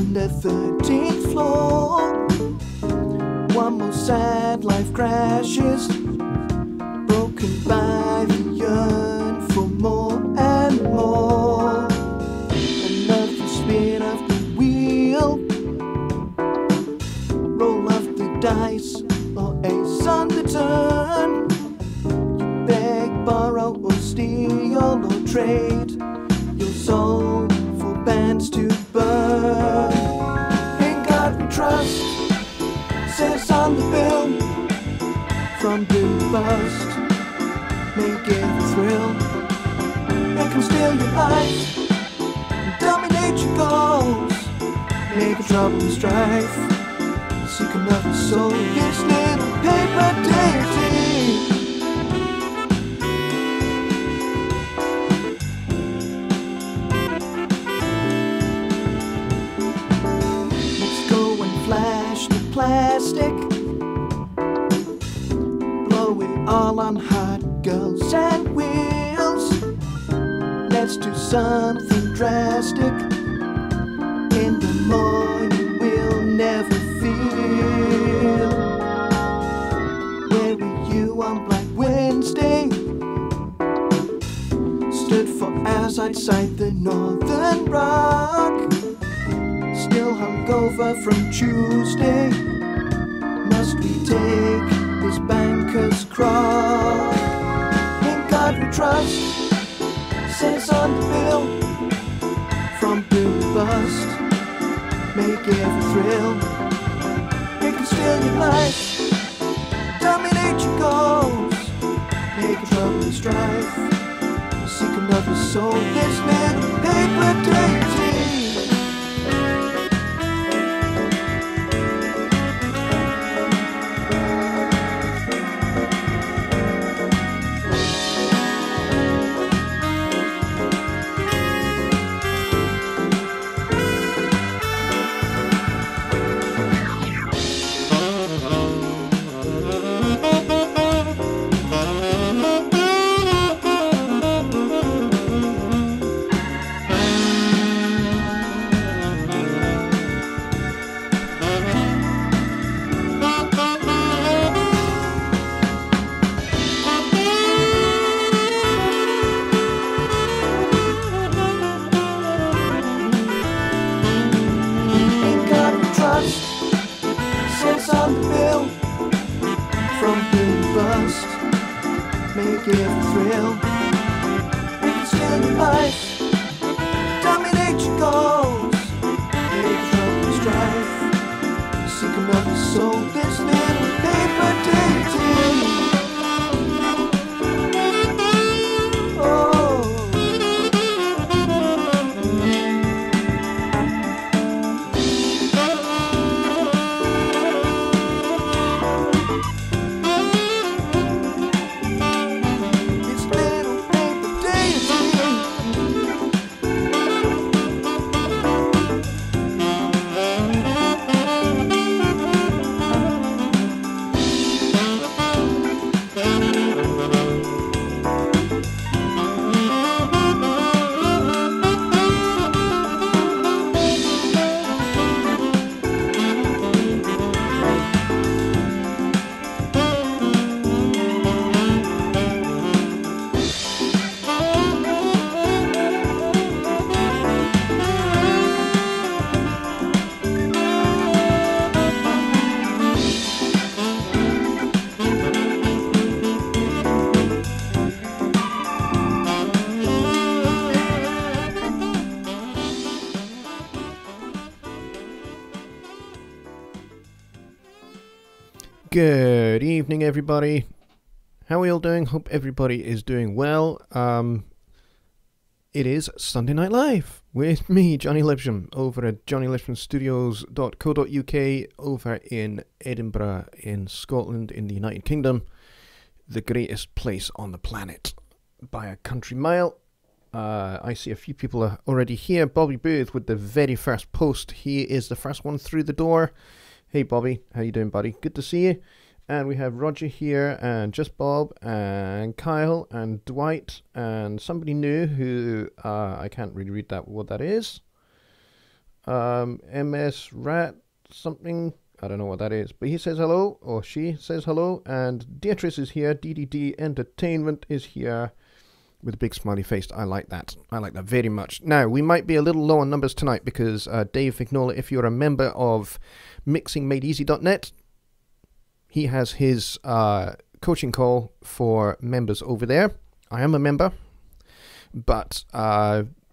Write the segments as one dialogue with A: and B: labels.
A: on the 13th floor. One more sad life crashes, broken by the yearn for more and more. Another spin of the wheel, roll of the dice, or ace on the turn. You beg, borrow, or steal, or trade your soul for bands to burn. In God we trust, says on the bill. From blue to bust, make it a thrill. It can steal your life, dominate your goals, make a trouble and strife, seek another soul. This little paper deity. Let's go and flash the plastic, blow it all on hot girls and wheels. Let's do something drastic. In the morning we'll never feel. Where were you on Black Wednesday? Stood for hours outside the Northern Rock, still hungover from Tuesday. Must we take this banker's cross? In God we trust, says on the bill. From blue to bust, make every thrill. It can steal your life, dominate your goals, make a trouble and strife, seek another soul. This little paper daisy. Make it a thrill. You can steal your life, dominate your goals, make trouble and strife, seek another soul. This little paper dainty.
B: Good evening, everybody. How are we all doing? Hope everybody is doing well. It is Sunday Night Live with me, Jonny Lipsham, over at jonnylipshamstudios.co.uk over in Edinburgh, in Scotland, in the United Kingdom, the greatest place on the planet by a country mile. I see a few people are already here. Bobby Booth with the very first post. He is the first one through the door. Hey Bobby, how you doing, buddy? Good to see you. And we have Roger here, and Just Bob, and Kyle, and Dwight, and somebody new who I can't really read that what that is. MS Rat something. I don't know what that is, but he says hello, or she says hello, and Beatrice is here. DDD Entertainment is here with a big smiley face. I like that. I like that very much. Now, we might be a little low on numbers tonight because Dave Vignola, if you're a member of mixingmadeeasy.net, he has his coaching call for members over there. I am a member, but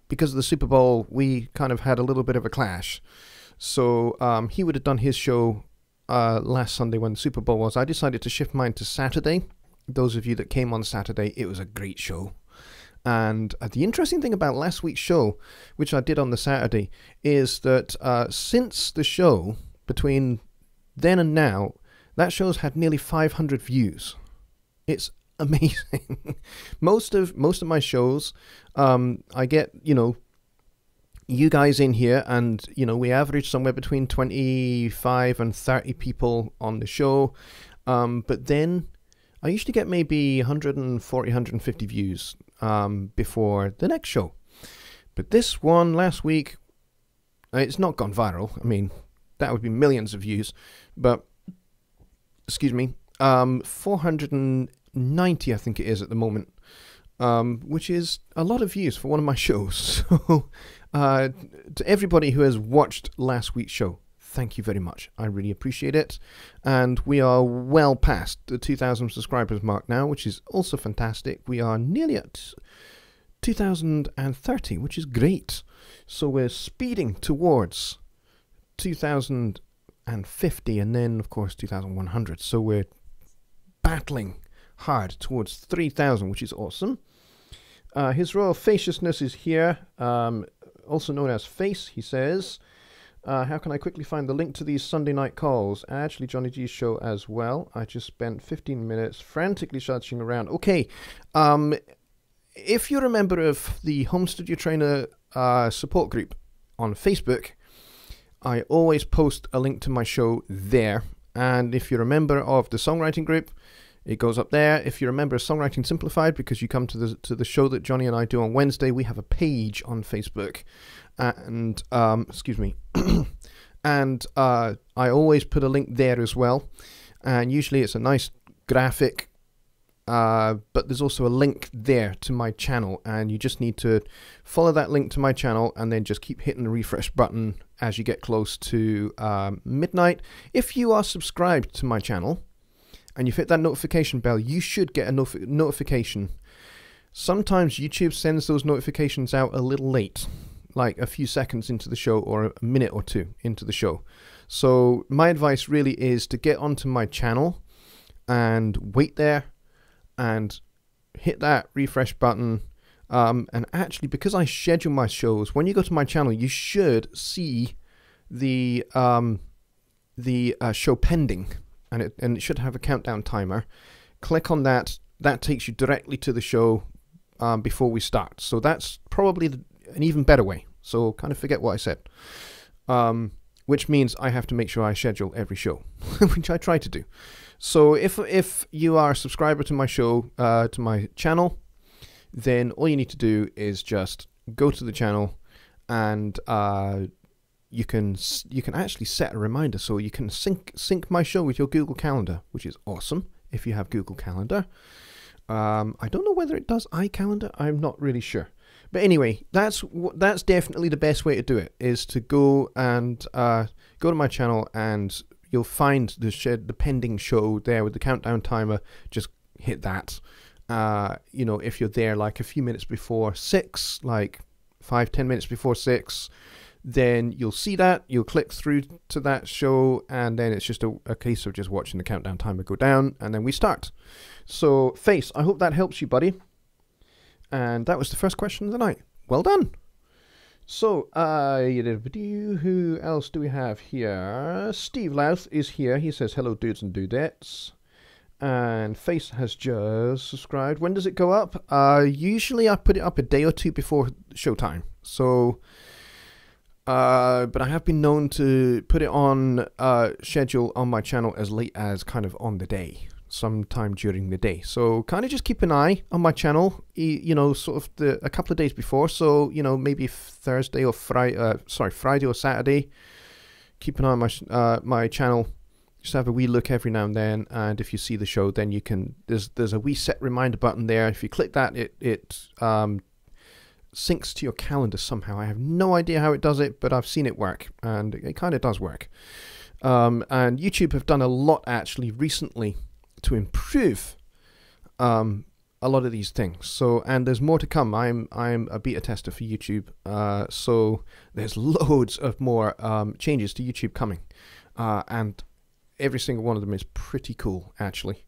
B: because of the Super Bowl, we kind of had a little bit of a clash. So he would have done his show last Sunday when the Super Bowl was. I decided to shift mine to Saturday. Those of you that came on Saturday, it was a great show. And the interesting thing about last week's show, which I did on the Saturday, is that since the show, between then and now, that show's had nearly 500 views. It's amazing. Most of my shows, I get, you guys in here, and we average somewhere between 25 and 30 people on the show, but then I usually get maybe 140, 150 views before the next show. But this one last week, it's not gone viral. I mean, that would be millions of views, but excuse me, 490 I think it is at the moment, which is a lot of views for one of my shows. So to everybody who has watched last week's show, thank you very much. I really appreciate it. And we are well past the 2,000 subscribers mark now, which is also fantastic. We are nearly at 2,030, which is great. So we're speeding towards 2,050 and then, of course, 2,100. So we're battling hard towards 3,000, which is awesome. His Royal Faciousness is here, also known as Face. He says, how can I quickly find the link to these Sunday night calls? Actually, Johnny G's show as well. I just spent 15 minutes frantically searching around. Okay, if you're a member of the Home Studio Trainer support group on Facebook, I always post a link to my show there. And if you're a member of the songwriting group, it goes up there. If you're a member of Songwriting Simplified, because you come to the show that Johnny and I do on Wednesday, we have a page on Facebook. And, excuse me. And I always put a link there as well. And usually it's a nice graphic, but there's also a link there to my channel. And you just need to follow that link to my channel and then just keep hitting the refresh button as you get close to midnight. If you are subscribed to my channel, and you've hit that notification bell, you should get a notification. Sometimes YouTube sends those notifications out a little late, like a few seconds into the show or a minute or two into the show. So my advice really is to get onto my channel and wait there and hit that refresh button. And actually, because I schedule my shows, when you go to my channel, you should see the show pending. And it should have a countdown timer. Click on that. That takes you directly to the show before we start. So that's probably an even better way. So kind of forget what I said. Which means I have to make sure I schedule every show, which I try to do. So if you are a subscriber to my show, to my channel, then all you need to do is just go to the channel and you can actually set a reminder, so you can sync my show with your Google Calendar, which is awesome if you have Google Calendar. I don't know whether it does iCalendar. I'm not really sure. But anyway, that's definitely the best way to do it, is to go and go to my channel, and you'll find the pending show there with the countdown timer. Just hit that. If you're there like a few minutes before 6, like 5-10 minutes before 6, then you'll see that, you'll click through to that show, and then it's just a case of just watching the countdown timer go down, and then we start. So, Face, I hope that helps you, buddy. And that was the first question of the night. Well done. So, who else do we have here? Steve Louth is here. He says, hello, dudes and dudettes. And Face has just subscribed. When does it go up? Usually I put it up a day or two before showtime. So... but I have been known to put it on schedule on my channel as late as kind of on the day. sometime during the day. So kind of just keep an eye on my channel, you know, sort of a couple of days before. So, you know, maybe Thursday or Friday or Saturday. Keep an eye on my channel. Just have a wee look every now and then, and if you see the show, then you can. There's a wee set reminder button there. If you click that, it syncs to your calendar somehow. I have no idea how it does it, but I've seen it work, and it kind of does work. And YouTube have done a lot actually recently to improve a lot of these things. So, and there's more to come. I'm a beta tester for YouTube, so there's loads of more changes to YouTube coming, and every single one of them is pretty cool actually.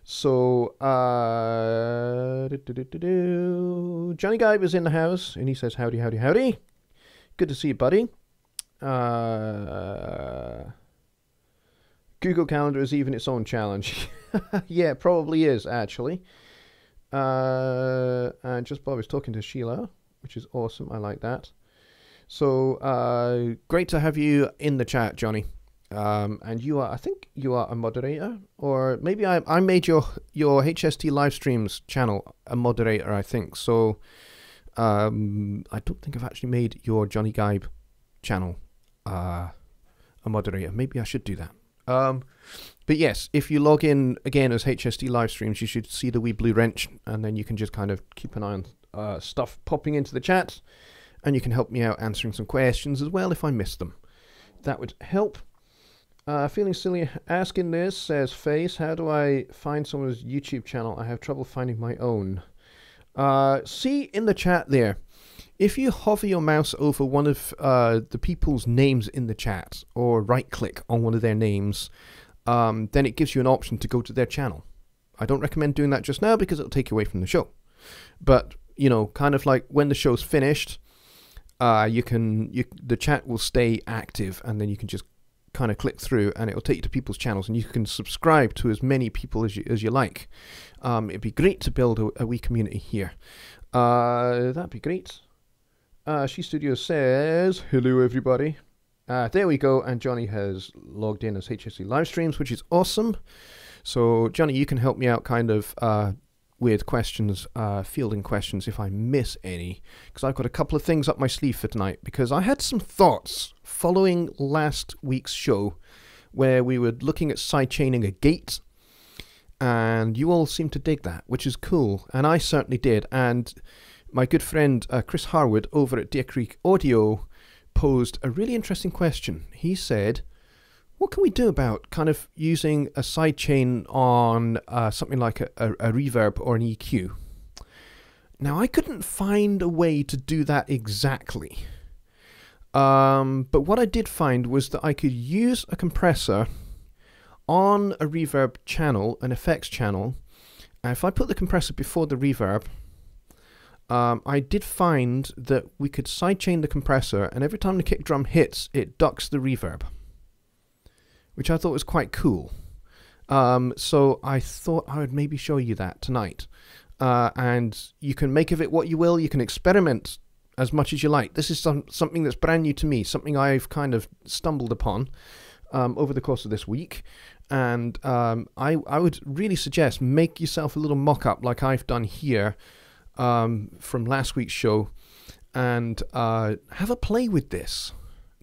B: So, Johnny Guy was in the house, and he says, howdy, howdy, howdy. Good to see you, buddy. Google Calendar is even its own challenge. Yeah, it probably is, actually. And just Bob was talking to Sheila, which is awesome. I like that. So, great to have you in the chat, Johnny. And you are, I think you are a moderator, or maybe I made your HST live streams channel a moderator, I think. So I don't think I've actually made your Johnny Gibe channel a moderator. Maybe I should do that. But yes, if you log in again as HST live streams, you should see the wee blue wrench, and then you can just kind of keep an eye on stuff popping into the chat, and you can help me out answering some questions as well if I miss them. That would help. Feeling silly asking this, says Face. How do I find someone's YouTube channel? I have trouble finding my own. See in the chat there, if you hover your mouse over one of the people's names in the chat, or right click on one of their names, then it gives you an option to go to their channel. I don't recommend doing that just now because it'll take you away from the show. But, you know, kind of like when the show's finished, the chat will stay active, and then you can just kind of click through and it'll take you to people's channels, and you can subscribe to as many people as you like. It'd be great to build a wee community here. That'd be great. She Studio says, hello everybody. There we go, and Johnny has logged in as HSC live streams, which is awesome. So Johnny, you can help me out kind of with questions, fielding questions if I miss any, because I've got a couple of things up my sleeve for tonight, because I had some thoughts following last week's show where we were looking at sidechaining a gate, and you all seemed to dig that, which is cool, and I certainly did. And my good friend Chris Harwood over at Deer Creek Audio posed a really interesting question. He said, what can we do about kind of using a sidechain on something like a reverb or an EQ? Now, I couldn't find a way to do that exactly. But what I did find was that I could use a compressor on a reverb channel, an effects channel, and if I put the compressor before the reverb, I did find that we could sidechain the compressor, and every time the kick drum hits, it ducks the reverb, which I thought was quite cool. So I thought I would maybe show you that tonight. And you can make of it what you will. You can experiment as much as you like. This is something that's brand new to me, something I've kind of stumbled upon over the course of this week. And I would really suggest make yourself a little mock-up like I've done here from last week's show, and have a play with this.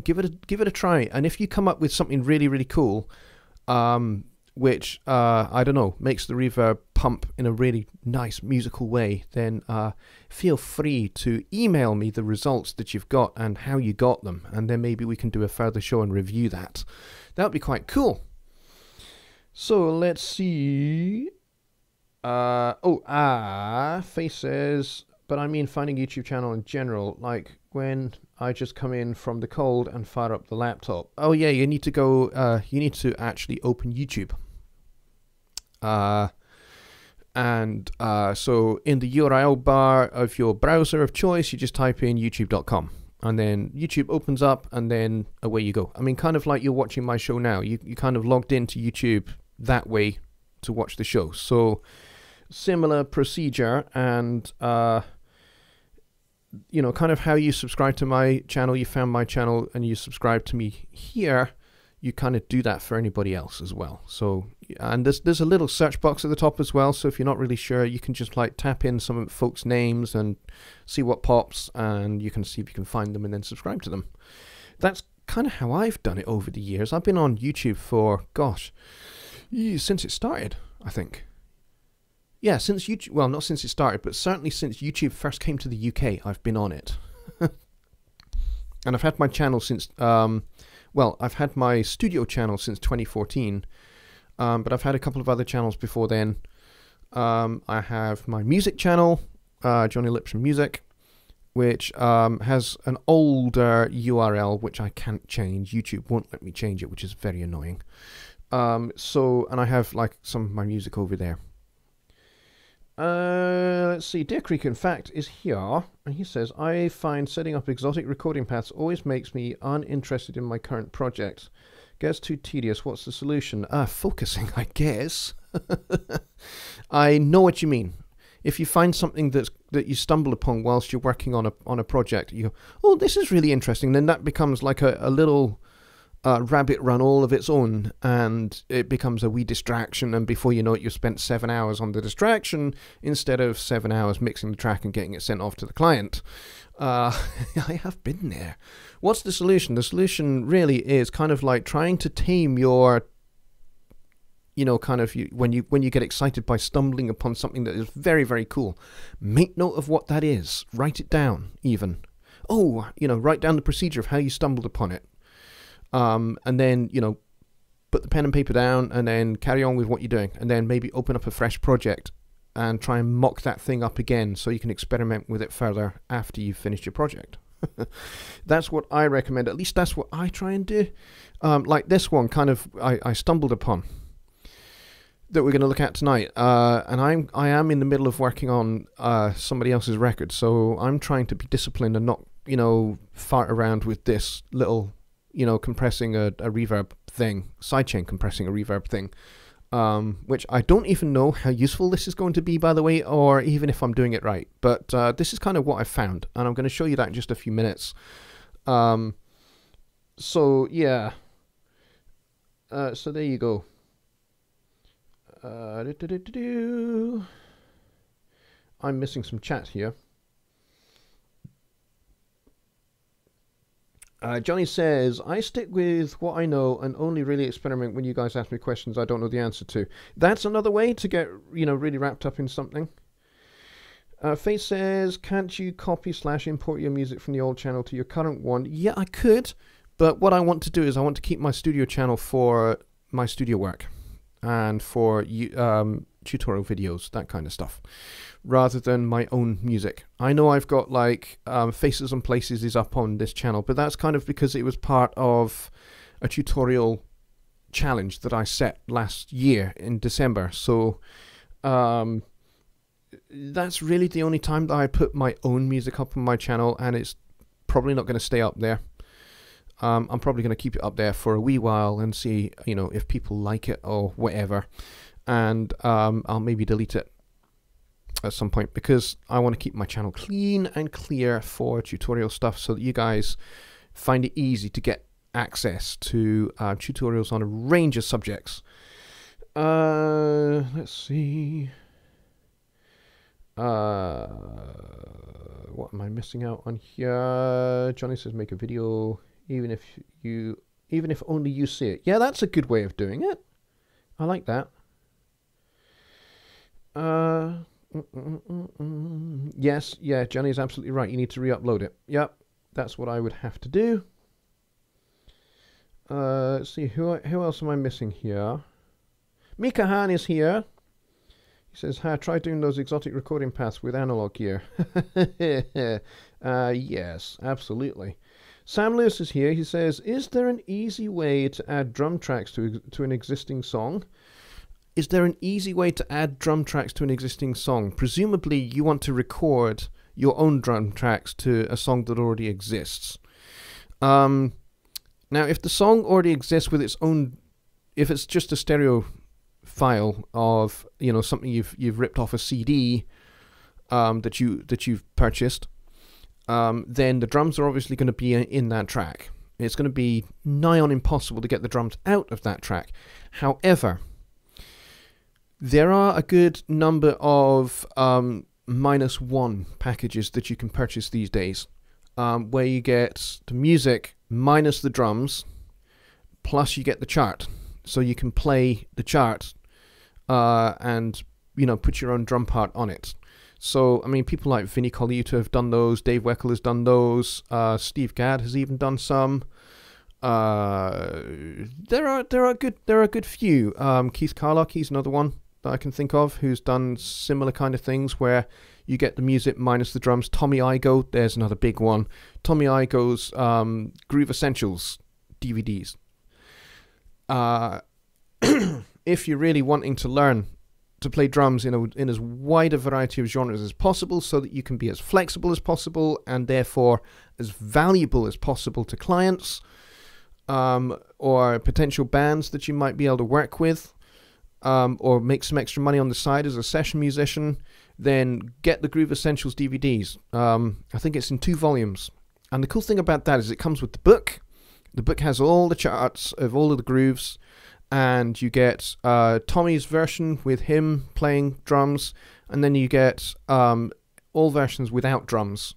B: Give it a try, and if you come up with something really, really cool, which I don't know, makes the reverb pump in a really nice musical way, then feel free to email me the results that you've got and how you got them, and then maybe we can do a further show and review that. That would be quite cool. So let's see. Face says, but I mean finding YouTube channel in general, like when I just come in from the cold and fire up the laptop. Oh yeah, you need to go, you need to actually open YouTube. So in the URL bar of your browser of choice, you just type in youtube.com, and then YouTube opens up, and then away you go. I mean, kind of like you're watching my show now. You kind of logged into YouTube that way to watch the show. So similar procedure, and you know, kind of how you subscribe to my channel, you found my channel and you subscribe to me here, you kind of do that for anybody else as well. So, and there's a little search box at the top as well. So if you're not really sure, you can just like tap in some of folks' names and see what pops, and you can see if you can find them and then subscribe to them. That's kind of how I've done it over the years. I've been on YouTube for, gosh, since it started, I think. Yeah, since YouTube, well, not since it started, but certainly since YouTube first came to the UK, I've been on it. And I've had my channel since, well, I've had my studio channel since 2014, but I've had a couple of other channels before then. I have my music channel, Jonny Lipsham Music, which has an older URL, which I can't change. YouTube won't let me change it, which is very annoying. And I have like some of my music over there. Let's see, Deer Creek in fact is here, and he says, I find setting up exotic recording paths always makes me uninterested in my current project. Gets too tedious. What's the solution? Focusing, I guess. I know what you mean. If you find something that you stumble upon whilst you're working on a project, you go, oh, this is really interesting, then that becomes like a little rabbit run all of its own, and it becomes a wee distraction, and before you know it, you've spent 7 hours on the distraction instead of 7 hours mixing the track and getting it sent off to the client. I have been there. What's the solution? The solution really is kind of like trying to tame your, kind of when you get excited by stumbling upon something that is very, very cool. Make note of what that is. Write it down even. Oh, write down the procedure of how you stumbled upon it. And then, put the pen and paper down and then carry on with what you're doing. And then maybe open up a fresh project and try and mock that thing up again so you can experiment with it further after you've finished your project. That's what I recommend. At least that's what I try and do. Like this one kind of I stumbled upon that we're going to look at tonight. And I am in the middle of working on somebody else's record. So I'm trying to be disciplined and not, fart around with this little compressing a reverb thing, sidechain compressing a reverb thing, which I don't even know how useful this is going to be, by the way, or even if I'm doing it right. But this is kind of what I found, and I'm going to show you that in just a few minutes. So yeah, so there you go. I'm missing some chat here. Jonny says, I stick with what I know and only really experiment when you guys ask me questions I don't know the answer to. That's another way to get, really wrapped up in something. Faith says, can't you copy/import your music from the old channel to your current one? Yeah, I could, but what I want to do is I want to keep my studio channel for my studio work and for tutorial videos, that kind of stuff, rather than my own music. I know I've got like Faces and Places is up on this channel, but that's kind of because it was part of a tutorial challenge that I set last year in December. So that's really the only time that I put my own music up on my channel, and it's probably not going to stay up there. I'm probably going to keep it up there for a wee while and see, if people like it or whatever. And I'll maybe delete it at some point, because I want to keep my channel clean and clear for tutorial stuff so that you guys find it easy to get access to tutorials on a range of subjects. Let's see. What am I missing out on here? Jonny says make a video even if only you see it. Yeah, that's a good way of doing it. I like that. Yes, yeah, Jonny's absolutely right. You need to re-upload it. Yep, that's what I would have to do. Let's see, who else am I missing here? Mika Han is here. He says, try doing those exotic recording paths with analog gear. Yes, absolutely. Sam Lewis is here. He says, is there an easy way to add drum tracks to an existing song? Is there an easy way to add drum tracks to an existing song? Presumably you want to record your own drum tracks to a song that already exists. Now, if the song already exists with its own, if it's just a stereo file of, something you've ripped off a CD that you've purchased, then the drums are obviously going to be in that track. It's going to be nigh on impossible to get the drums out of that track. However, there are a good number of -1 packages that you can purchase these days, where you get the music minus the drums, plus you get the chart. So you can play the chart and, put your own drum part on it. So, I mean, people like Vinnie Colaiuta have done those. Dave Weckl has done those. Steve Gadd has even done some. There are a good few. Keith Carlock, he's another one that I can think of who's done similar kind of things where you get the music minus the drums. Tommy Igoe, there's another big one. Tommy Igoe's Groove Essentials DVDs. If you're really wanting to learn to play drums in as wide a variety of genres as possible, so that you can be as flexible as possible and therefore as valuable as possible to clients or potential bands that you might be able to work with, or make some extra money on the side as a session musician, then get the Groove Essentials DVDs. I think it's in 2 volumes. And the cool thing about that is it comes with the book. The book has all the charts of all of the grooves, and you get Tommy's version with him playing drums, and then you get all versions without drums,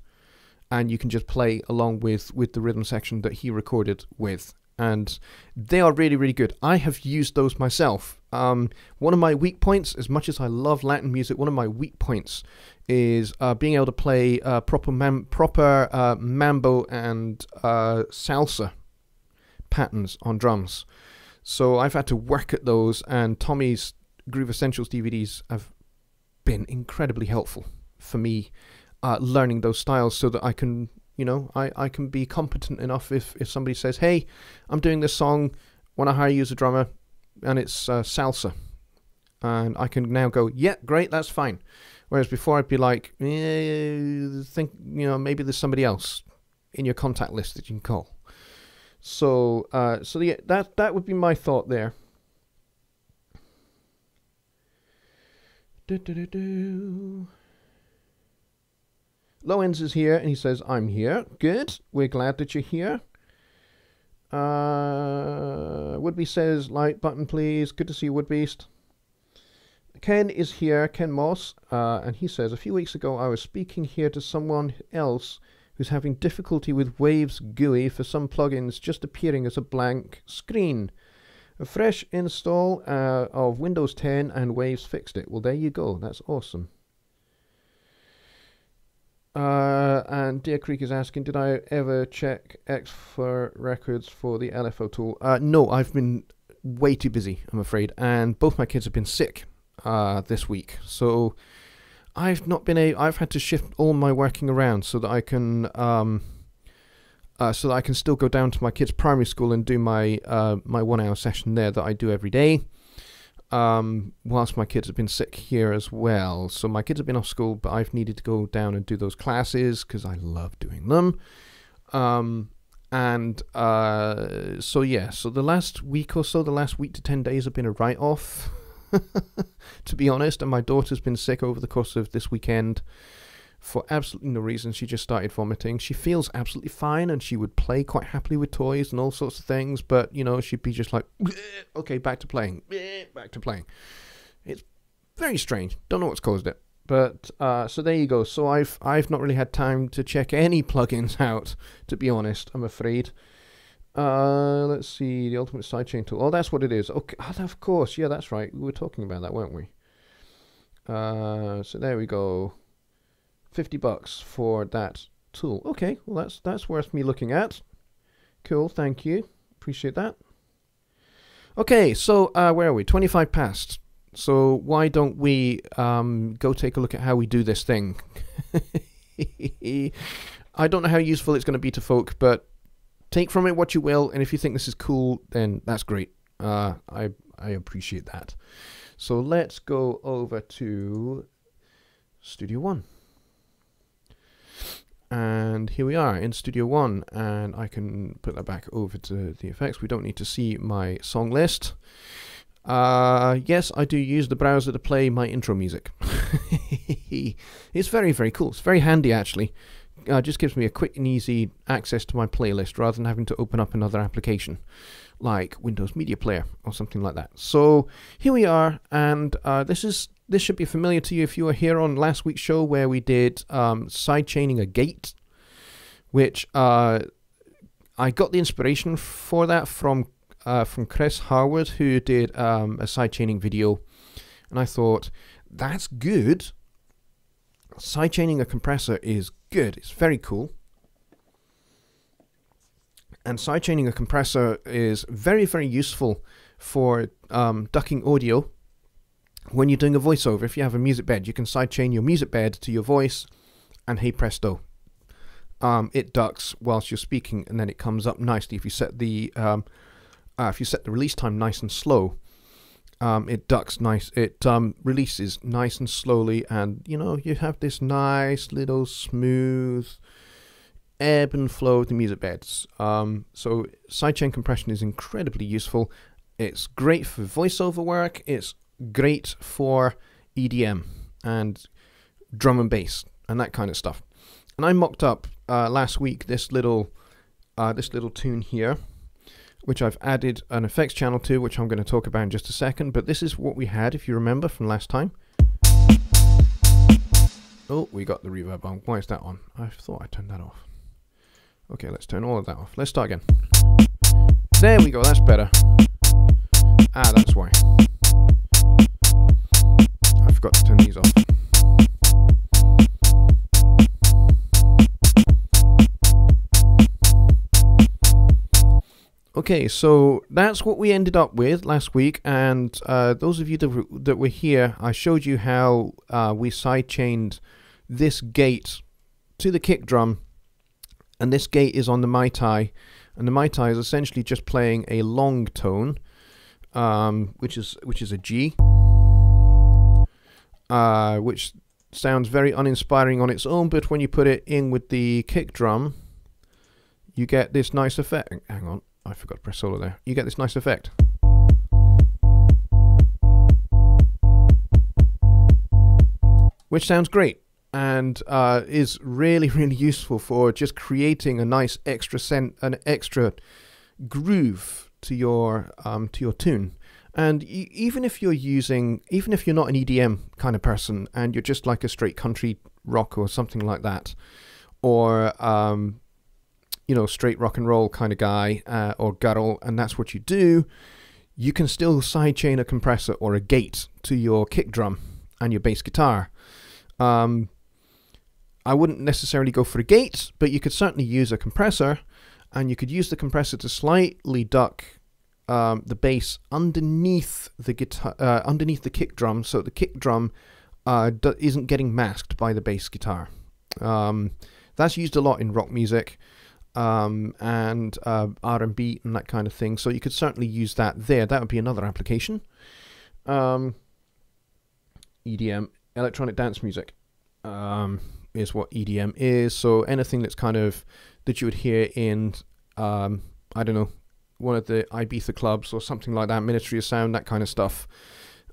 B: and you can just play along with the rhythm section that he recorded with. And they are really, really good. I have used those myself. One of my weak points, as much as I love Latin music, one of my weak points is being able to play proper mambo and salsa patterns on drums. So I've had to work at those, and Tommy's Groove Essentials DVDs have been incredibly helpful for me learning those styles, so that I can, I can be competent enough if somebody says, hey, I'm doing this song, want to hire you as a drummer, and it's salsa. And I can now go, yeah, great, that's fine. Whereas before I'd be like, think, maybe there's somebody else in your contact list that you can call. So yeah, that would be my thought there. Lowens is here, and he says, I'm here. Good. We're glad that you're here. Woodbeast says, like button, please. Good to see you, Woodbeast. Ken is here, Ken Moss, and he says, a few weeks ago I was speaking here to someone else who's having difficulty with Waves GUI for some plugins just appearing as a blank screen. A fresh install of Windows 10 and Waves fixed it. Well, there you go. That's awesome. And Deer Creek is asking, did I ever check X for records for the LFO tool? No, I've been way too busy, I'm afraid. And both my kids have been sick this week. So I've had to shift all my working around so that I can still go down to my kids' primary school and do my my 1 hour session there that I do every day, whilst my kids have been sick here as well. So my kids have been off school, but I've needed to go down and do those classes because I love doing them. So yeah, so the last week or so, the last week to 10 days have been a write-off. To be honest, and my daughter's been sick over the course of this weekend for absolutely no reason. She just started vomiting. She feels absolutely fine, and she would play quite happily with toys and all sorts of things, but she'd be just like, okay, back to playing. It's very strange. Don't know what's caused it, but so there you go. So I've not really had time to check any plugins out, to be honest, I'm afraid. Let's see, the Ultimate Sidechain tool. Oh, that's what it is. Okay, of course. Yeah, that's right. We were talking about that, weren't we? So there we go. $50 for that tool. Okay, well that's worth me looking at. Cool, thank you. Appreciate that. Okay, so where are we? 25 past. So why don't we go take a look at how we do this thing? I don't know how useful it's going to be to folk, but take from it what you will, and if you think this is cool, then that's great. I appreciate that. So let's go over to Studio One. And here we are in Studio One, and I can put that back over to the effects. We don't need to see my song list. Yes, I do use the browser to play my intro music. It's very, very cool. It's very handy, actually, just gives me a quick and easy access to my playlist rather than having to open up another application like Windows Media Player or something like that. So here we are, and this should be familiar to you if you were here on last week's show where we did sidechaining a gate, which I got the inspiration for that from Chris Harwood, who did a sidechaining video, and I thought, that's good. Sidechaining a compressor is good. It's very cool. And sidechaining a compressor is very, very useful for ducking audio when you're doing a voiceover. If you have a music bed, you can sidechain your music bed to your voice, and hey presto, it ducks whilst you're speaking, and then it comes up nicely. If you set the release time nice and slow, it ducks nice. It releases nice and slowly, and you have this nice little smooth ebb and flow of the music beds. So sidechain compression is incredibly useful. It's great for voiceover work. It's great for EDM and drum and bass and that kind of stuff. And I mocked up last week this little tune here, which I've added an effects channel to, which I'm going to talk about in just a second. But this is what we had, if you remember, from last time. Oh, we got the reverb on. Why is that on? I thought I turned that off. Okay, let's turn all of that off. Let's start again. There we go, that's better. Ah, that's why. I forgot to turn these off. Okay, so that's what we ended up with last week, and those of you that were here, I showed you how we sidechained this gate to the kick drum, and this gate is on the Mai Tai, and the Mai Tai is essentially just playing a long tone, which is a G, which sounds very uninspiring on its own, but when you put it in with the kick drum, you get this nice effect. Hang on, I forgot to press solo there. You get this nice effect. Which sounds great, and is really, really useful for just creating a nice an extra groove to your tune. And even if you're not an EDM kind of person and you're just like a straight country rock or something like that, or straight rock and roll kind of guy, or guttural, and that's what you do, you can still sidechain a compressor or a gate to your kick drum and your bass guitar. I wouldn't necessarily go for a gate, but you could certainly use a compressor, and you could use the compressor to slightly duck the bass underneath the guitar, underneath the kick drum, so the kick drum isn't getting masked by the bass guitar. That's used a lot in rock music and R&B and that kind of thing. So you could certainly use that there. That would be another application. EDM, electronic dance music, is what EDM is. So anything that's that you would hear in, I don't know, one of the Ibiza clubs or something like that, Ministry of Sound, that kind of stuff,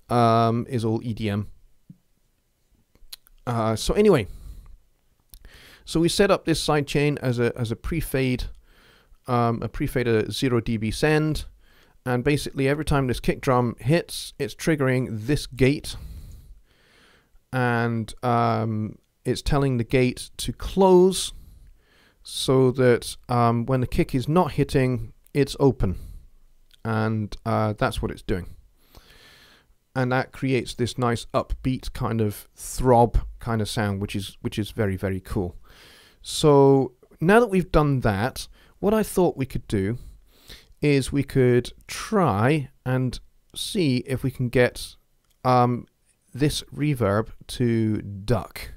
B: is all EDM. So anyway, so we set up this sidechain as a pre-fade, a 0 dB send, and basically every time this kick drum hits, it's triggering this gate, and it's telling the gate to close so that when the kick is not hitting, it's open, and that's what it's doing. And that creates this nice upbeat kind of throb kind of sound, which is very, very cool. So now that we've done that, what I thought we could do is we could try and see if we can get this reverb to duck.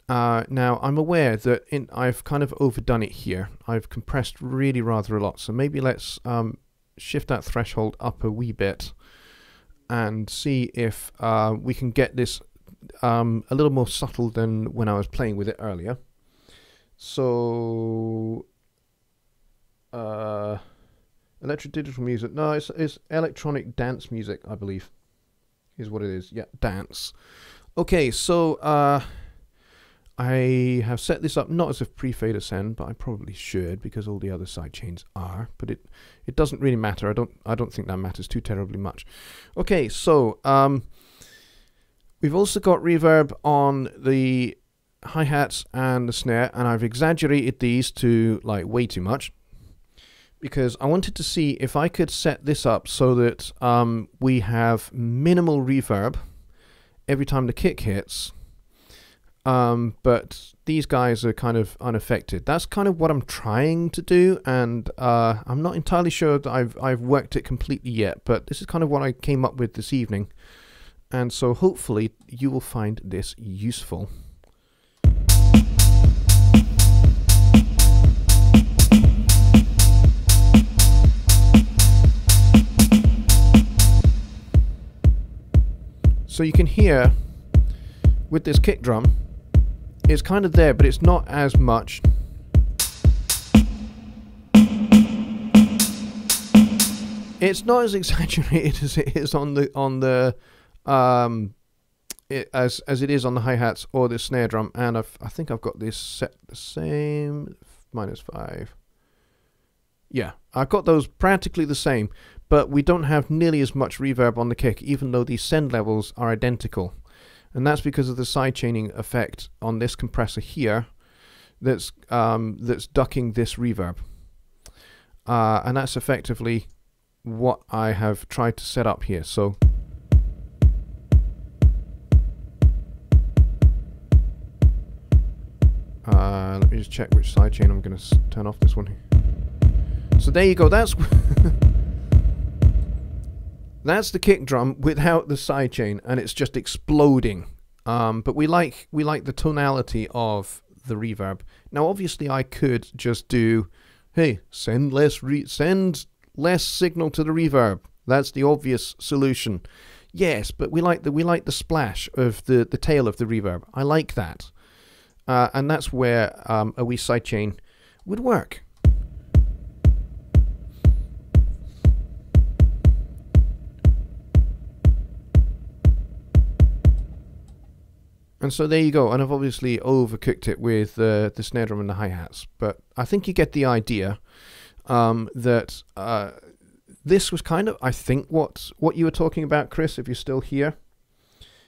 B: Now I'm aware that I've kind of overdone it here. I've compressed really rather a lot, so maybe let's shift that threshold up a wee bit and see if we can get this a little more subtle than when I was playing with it earlier. So electro digital music, no, it's electronic dance music, I believe is what it is. Yeah, dance. Okay, so I have set this up not as a pre-fade ascend, but I probably should because all the other side chains are. But it doesn't really matter. I don't think that matters too terribly much. Okay, so we've also got reverb on the hi-hats and the snare, and I've exaggerated these to like way too much because I wanted to see if I could set this up so that we have minimal reverb every time the kick hits. But these guys are kind of unaffected. That's kind of what I'm trying to do, and I'm not entirely sure that I've worked it completely yet, but this is kind of what I came up with this evening. And so hopefully you will find this useful. So you can hear with this kick drum, it's kind of there, but it's not as much. It's not as exaggerated as it is on the as it is on the hi-hats or the snare drum, and I think I've got this set the same, -5. Yeah, I've got those practically the same, but we don't have nearly as much reverb on the kick, even though the send levels are identical. And that's because of the sidechaining effect on this compressor here that's ducking this reverb. And that's effectively what I have tried to set up here. So let me just check which sidechain I'm going to turn off this one here. So there you go, that's that's the kick drum without the sidechain, and it's just exploding. But we like the tonality of the reverb. Now, obviously, I could just do, hey, send less signal to the reverb. That's the obvious solution. Yes, but we like the splash of the tail of the reverb. I like that, and that's where a wee sidechain would work. And so there you go, and I've obviously overcooked it with the snare drum and the hi-hats, but I think you get the idea that this was kind of, I think, what you were talking about, Chris, if you're still here,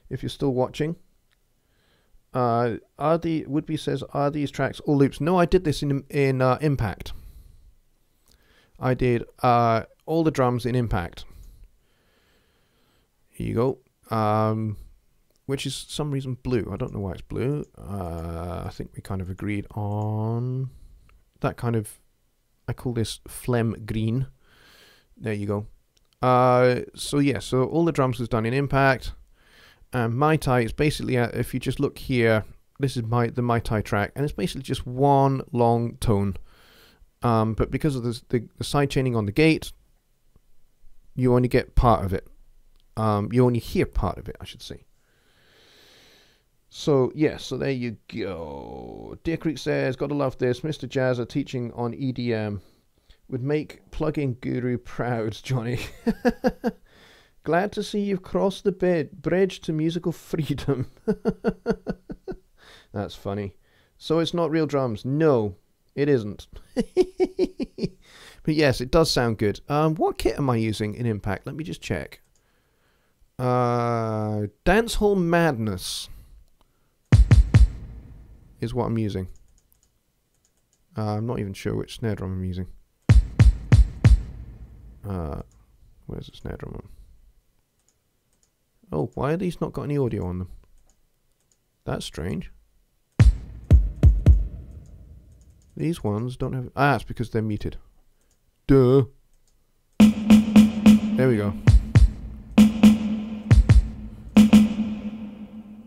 B: if you're still watching. Woodby says, are these tracks all loops? No, I did this in Impact. I did all the drums in Impact. Here you go. Which is some reason blue. I don't know why it's blue. I think we kind of agreed on that kind of, I call this phlegm green. There you go. So yeah, so all the drums was done in Impact. And Mai Tai is basically, if you just look here, this is the Mai Tai track, and it's basically just one long tone. But because of the side chaining on the gate, you only get part of it. You only hear part of it, I should say. So, yeah, so there you go. Deer Creek says, gotta love this. Mr. Jazza teaching on EDM would make plugin guru proud, Johnny. Glad to see you've crossed the bridge to musical freedom. That's funny. So it's not real drums. No, it isn't. But yes, it does sound good. What kit am I using in Impact? Let me just check. Dancehall Madness is what I'm using. I'm not even sure which snare drum I'm using. Where's the snare drum on? Oh, why are these not got any audio on them? That's strange. These ones don't have... Ah, it's because they're muted. Duh. There we go.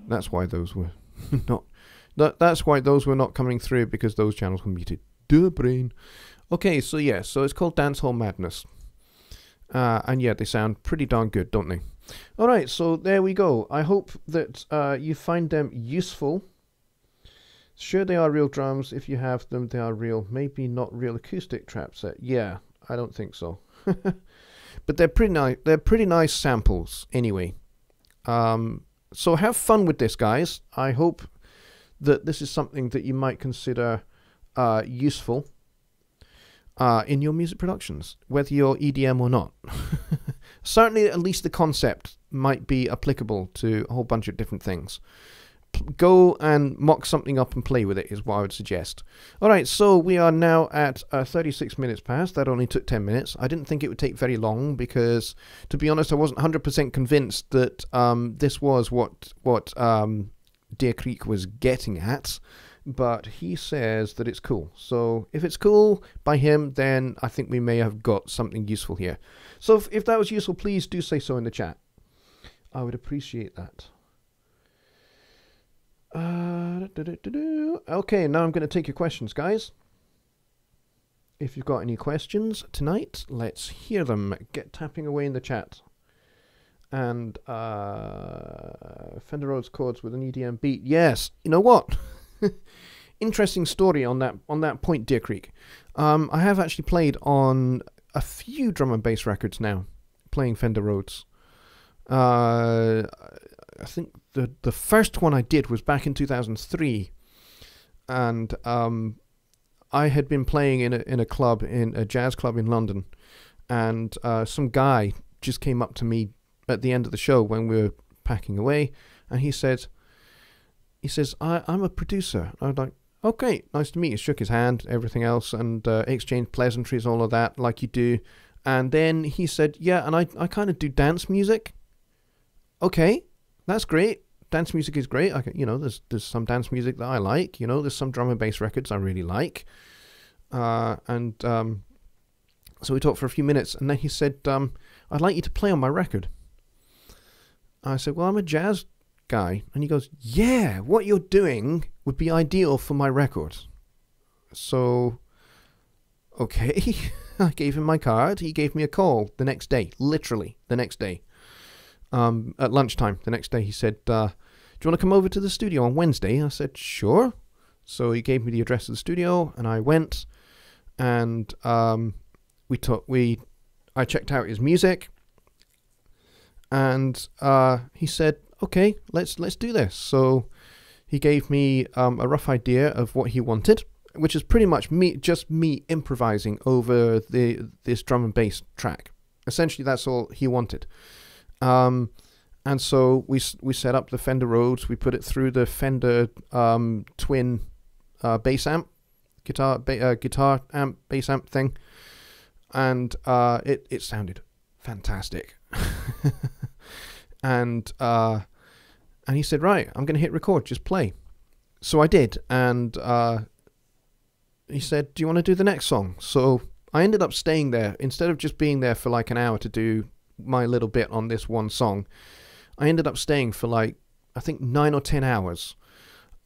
B: That's why those were not... That's why those were not coming through, because those channels were muted. Duh, brain. Okay, so yeah, so it's called Dancehall Madness. And yeah, they sound pretty darn good, don't they? Alright, so there we go. I hope that you find them useful. Sure, they are real drums. If you have them, they are real. Maybe not real acoustic trap set. Yeah, I don't think so. But they're pretty nice. They're pretty nice samples, anyway. So have fun with this, guys. I hope that this is something that you might consider useful in your music productions, whether you're EDM or not. Certainly, at least the concept might be applicable to a whole bunch of different things. Go and mock something up and play with it is what I would suggest. Alright, so we are now at 36 minutes past. That only took 10 minutes. I didn't think it would take very long because, to be honest, I wasn't 100% convinced that this was what Deer Creek was getting at. But he says that it's cool. So if it's cool by him, then I think we may have got something useful here. So if that was useful, please do say so in the chat. I would appreciate that. Okay, now I'm going to take your questions, guys. If you've got any questions tonight, let's hear them. Get tapping away in the chat. And Fender Rhodes chords with an EDM beat. Yes, you know what? Interesting story on that point, Deer Creek. I have actually played on a few drum and bass records now, playing Fender Rhodes. I think the first one I did was back in 2003, and I had been playing in a club, in a jazz club in London, and some guy just came up to me at the end of the show when we were packing away, and he says, I'm a producer. I was like, okay, nice to meet you. Shook his hand, everything else, and exchanged pleasantries, all of that, like you do. And then he said, yeah, and I kind of do dance music. Okay, that's great. Dance music is great. There's some dance music that I like. There's some drum and bass records I really like. So we talked for a few minutes, and then he said, I'd like you to play on my record. I said, well, I'm a jazz guy. And he goes, yeah, what you're doing would be ideal for my record. So, okay. I gave him my card. He gave me a call the next day, literally the next day. At lunchtime the next day, he said, do you want to come over to the studio on Wednesday? I said, sure. So he gave me the address of the studio, and I went, and I checked out his music, and he said, okay, let's do this. So he gave me a rough idea of what he wanted, which is pretty much just me improvising over this drum and bass track. Essentially, that's all he wanted. And so we set up the Fender Rhodes. We put it through the Fender twin bass amp, guitar amp, bass amp thing, and it sounded fantastic. And he said, right, I'm going to hit record, just play. So I did, and he said, do you want to do the next song? So I ended up staying there. Instead of just being there for like an hour to do my little bit on this one song, I ended up staying for like, I think 9 or 10 hours.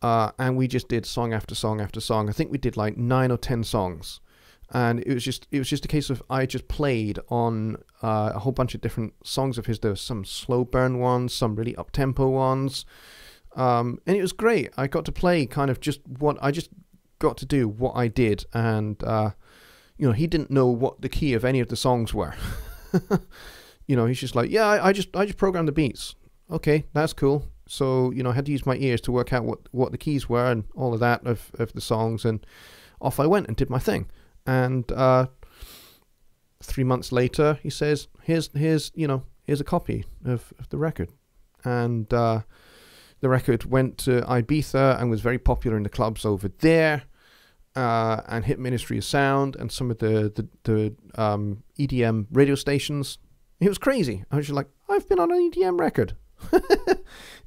B: And we just did song after song after song. I think we did like 9 or 10 songs. And it was just a case of I just played on a whole bunch of different songs of his. There were some slow burn ones, some really up-tempo ones. And it was great. I got to play kind of just what I just got to do, what I did. And, he didn't know what the key of any of the songs were. He's just like, yeah, I just programmed the beats. Okay, that's cool. So, I had to use my ears to work out what the keys were and all of that of the songs. And off I went and did my thing. And 3 months later, he says, here's a copy of the record. And the record went to Ibiza and was very popular in the clubs over there, and hit Ministry of Sound and some of the EDM radio stations. It was crazy. I was just like, I've been on an EDM record.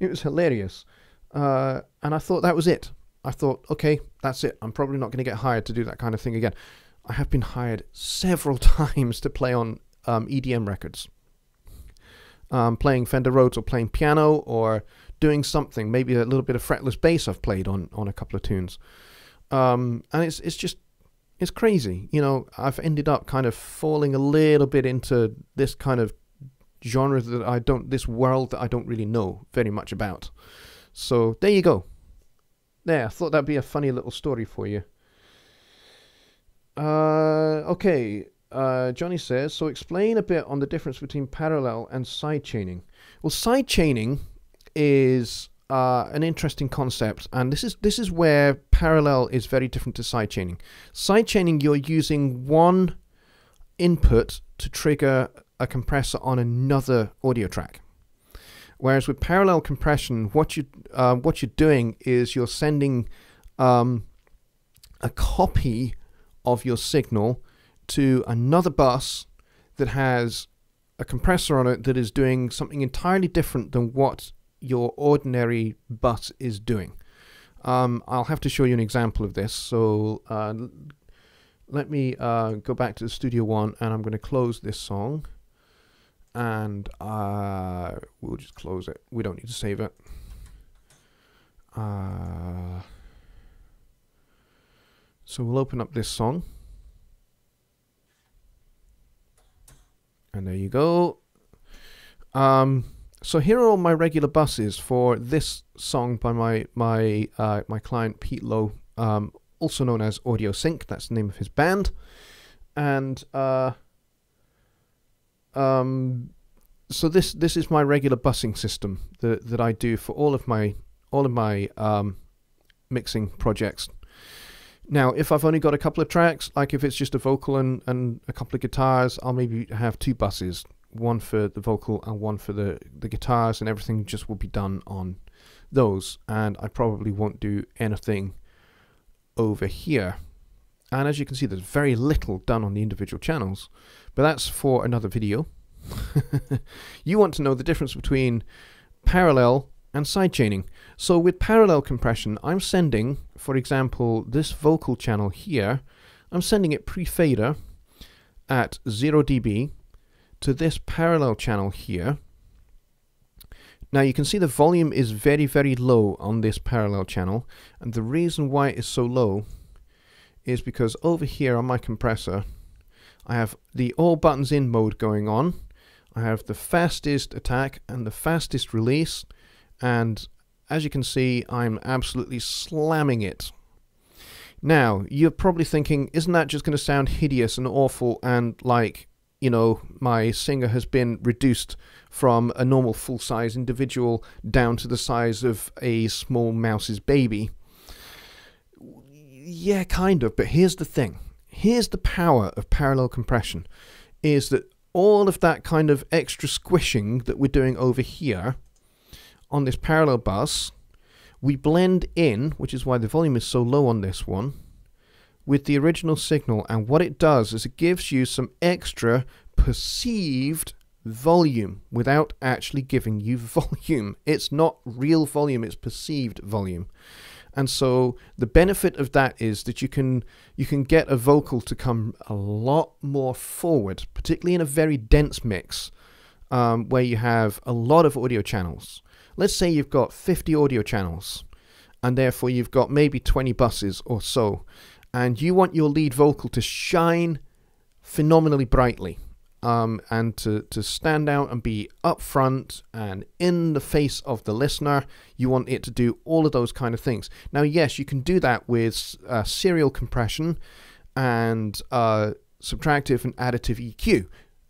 B: It was hilarious. And I thought that was it. I thought, okay, that's it. I'm probably not going to get hired to do that kind of thing again. I have been hired several times to play on EDM records. Playing Fender Rhodes or playing piano or doing something. Maybe a little bit of fretless bass I've played on a couple of tunes. And it's crazy. I've ended up kind of falling a little bit into this kind of genre this world that I don't really know very much about. So there you go. There, I thought that'd be a funny little story for you. Okay, Jonny says, so explain a bit on the difference between parallel and side chaining. Well, side chaining is an interesting concept, and this is where parallel is very different to sidechaining. Sidechaining, you're using one input to trigger a compressor on another audio track. Whereas with parallel compression, what you're doing is you're sending a copy of your signal to another bus that has a compressor on it that is doing something entirely different than what your ordinary bus is doing. I'll have to show you an example of this. So let me go back to the Studio One, and I'm going to close this song, and we'll just close it. We don't need to save it. So we'll open up this song, and there you go. So here are all my regular buses for this song by my client Pete Lowe, also known as Audio Sync. That's the name of his band. And so this is my regular busing system that I do for all of my mixing projects. Now, if I've only got a couple of tracks, like if it's just a vocal and a couple of guitars, I'll maybe have two buses, one for the vocal and one for the guitars, and everything just will be done on those. And I probably won't do anything over here. And as you can see, there's very little done on the individual channels, but that's for another video. You want to know the difference between parallel and sidechaining. So with parallel compression, I'm sending, for example, this vocal channel here, I'm sending it pre-fader at 0 dB to this parallel channel here. Now you can see the volume is very, very low on this parallel channel, and the reason why it is so low is because over here on my compressor I have the all buttons in mode going on. I have the fastest attack and the fastest release, and as you can see, I'm absolutely slamming it. Now you're probably thinking, isn't that just going to sound hideous and awful, and like, you know, my singer has been reduced from a normal full-size individual down to the size of a small mouse's baby? Yeah, kind of, but here's the thing. Here's the power of parallel compression, is that all of that kind of extra squishing that we're doing over here on this parallel bus, we blend in, which is why the volume is so low on this one, with the original signal. And what it does is it gives you some extra perceived volume without actually giving you volume. It's not real volume, it's perceived volume. And so the benefit of that is that you can get a vocal to come a lot more forward, particularly in a very dense mix where you have a lot of audio channels. Let's say you've got 50 audio channels, and therefore you've got maybe 20 buses or so, and you want your lead vocal to shine phenomenally brightly, and to stand out and be up front and in the face of the listener. You want it to do all of those kind of things. Now, yes, you can do that with serial compression and subtractive and additive EQ.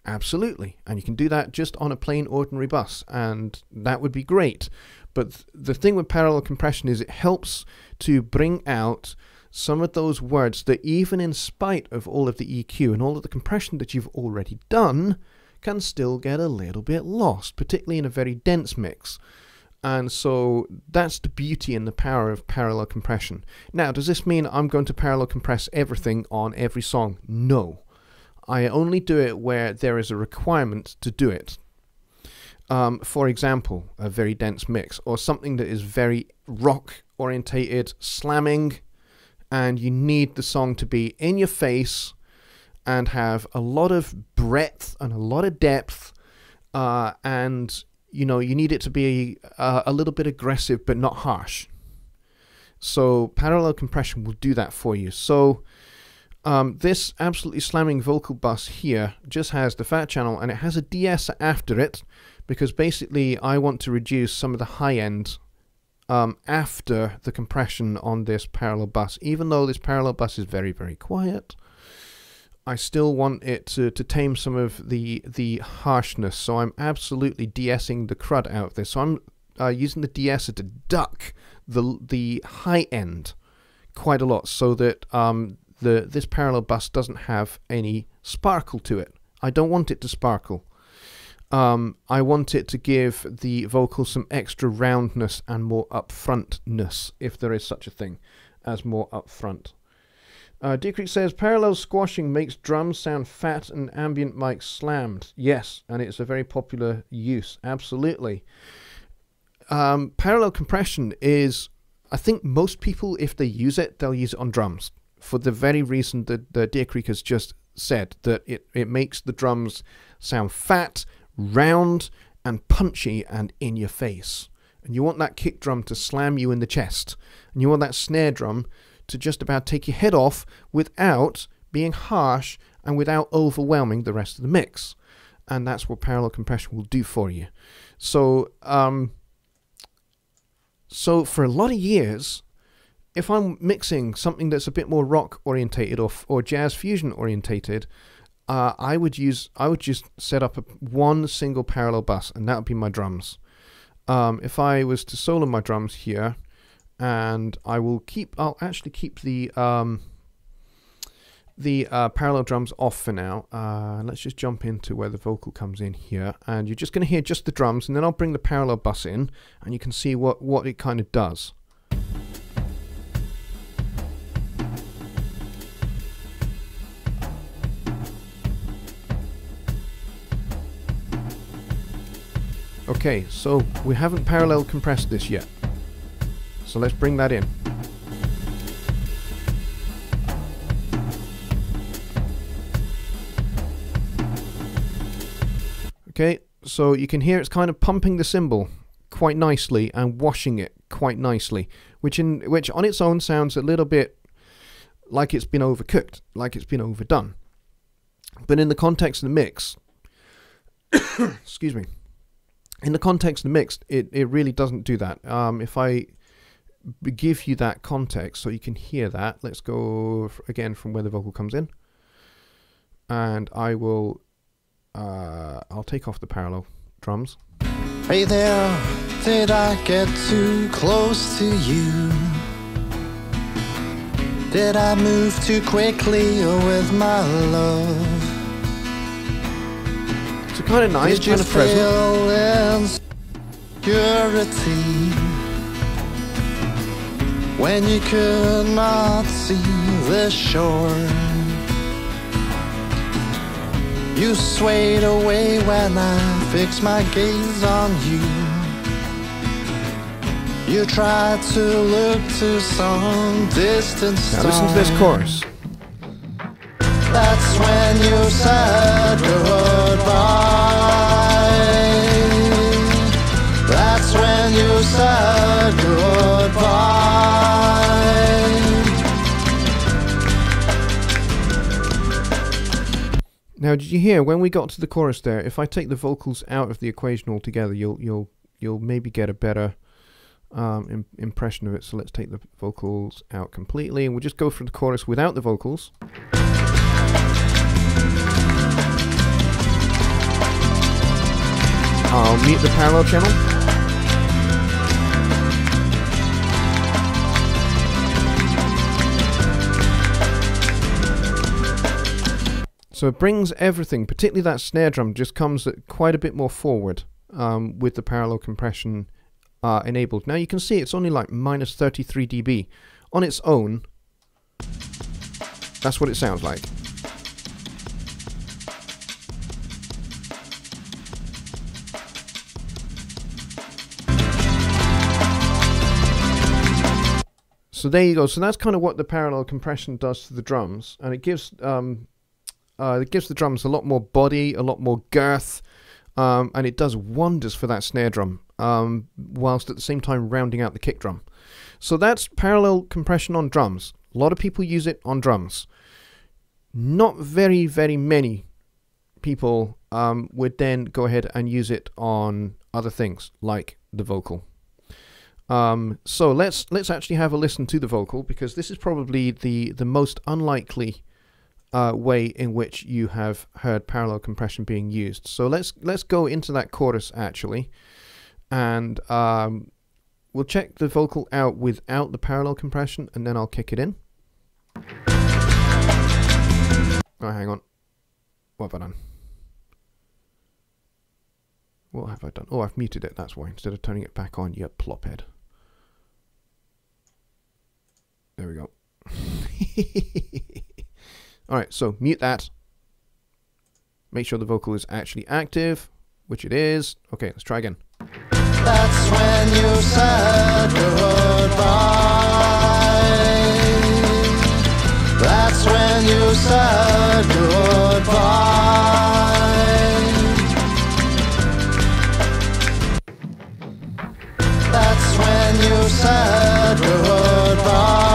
B: Absolutely. And you can do that just on a plain ordinary bus, and that would be great. But the thing with parallel compression is it helps to bring out some of those words that, even in spite of all of the EQ and all of the compression that you've already done, can still get a little bit lost, particularly in a very dense mix. And so that's the beauty and the power of parallel compression. Now, does this mean I'm going to parallel compress everything on every song? No. I only do it where there is a requirement to do it. For example, a very dense mix, or something that is very rock orientated, slamming, and you need the song to be in your face and have a lot of breadth and a lot of depth, and you know, you need it to be a little bit aggressive but not harsh. So parallel compression will do that for you. So this absolutely slamming vocal bus here just has the fat channel, and it has a de-esser after it, because basically I want to reduce some of the high end after the compression on this parallel bus. Even though this parallel bus is very, very quiet, I still want it to tame some of the harshness. So I'm absolutely de-essing the crud out of this. So using the de-esser to duck the high end quite a lot, so that this parallel bus doesn't have any sparkle to it. I don't want it to sparkle. I want it to give the vocal some extra roundness and more upfrontness, if there is such a thing as more upfront. Deer Creek says, parallel squashing makes drums sound fat and ambient mics slammed. Yes, and it's a very popular use. Absolutely. Parallel compression is, I think most people, if they use it, they'll use it on drums, for the very reason that Deer Creek has just said, that it makes the drums sound fat, round, and punchy, and in your face. And you want that kick drum to slam you in the chest. And you want that snare drum to just about take your head off without being harsh and without overwhelming the rest of the mix. And that's what parallel compression will do for you. So, so for a lot of years, if I'm mixing something that's a bit more rock orientated or jazz fusion orientated, I would just set up one single parallel bus, and that would be my drums. If I was to solo my drums here, and I'll actually keep the parallel drums off for now. Let's just jump into where the vocal comes in here, and you're just going to hear just the drums, and then I'll bring the parallel bus in, and you can see what it kind of does. Okay, so we haven't parallel compressed this yet. So let's bring that in. Okay, so you can hear it's kind of pumping the cymbal quite nicely and washing it quite nicely, which on its own sounds a little bit like it's been overcooked, like it's been overdone. But in the context of the mix, excuse me, in the context of the mix, it really doesn't do that. If I give you that context so you can hear that, let's go again from where the vocal comes in, and I'll take off the parallel drums.
C: Hey there, did I get too close to you? Did I move too quickly with my love?
B: It's kind of nice, kind of present.
C: Insecurity when you could not see the shore. You swayed away when I fixed my gaze on you. You tried to look to some distant star.
B: Now listen to this chorus.
C: That's when you said goodbye. That's when you said goodbye.
B: Now, did you hear when we got to the chorus there? If I take the vocals out of the equation altogether, you'll maybe get a better impression of it. So let's take the vocals out completely, and we'll just go for the chorus without the vocals. I'll mute the parallel channel. So it brings everything, particularly that snare drum, just comes quite a bit more forward with the parallel compression enabled. Now you can see it's only like minus 33 dB. On its own, that's what it sounds like. So there you go. So that's kind of what the parallel compression does to the drums, and it gives the drums a lot more body, a lot more girth, and it does wonders for that snare drum, whilst at the same time rounding out the kick drum. So that's parallel compression on drums. A lot of people use it on drums. Not very, very many people would then go ahead and use it on other things like the vocal. So let's actually have a listen to the vocal, because this is probably the most unlikely way in which you have heard parallel compression being used. So let's go into that chorus actually, and we'll check the vocal out without the parallel compression, and then I'll kick it in. Oh, hang on. What have I done? What have I done? Oh, I've muted it, that's why. Instead of turning it back on, you plophead. There we go. Alright, so mute that. Make sure the vocal is actually active, which it is. Okay, let's try again.
C: That's when you said goodbye. That's when you said goodbye. That's when you said goodbye.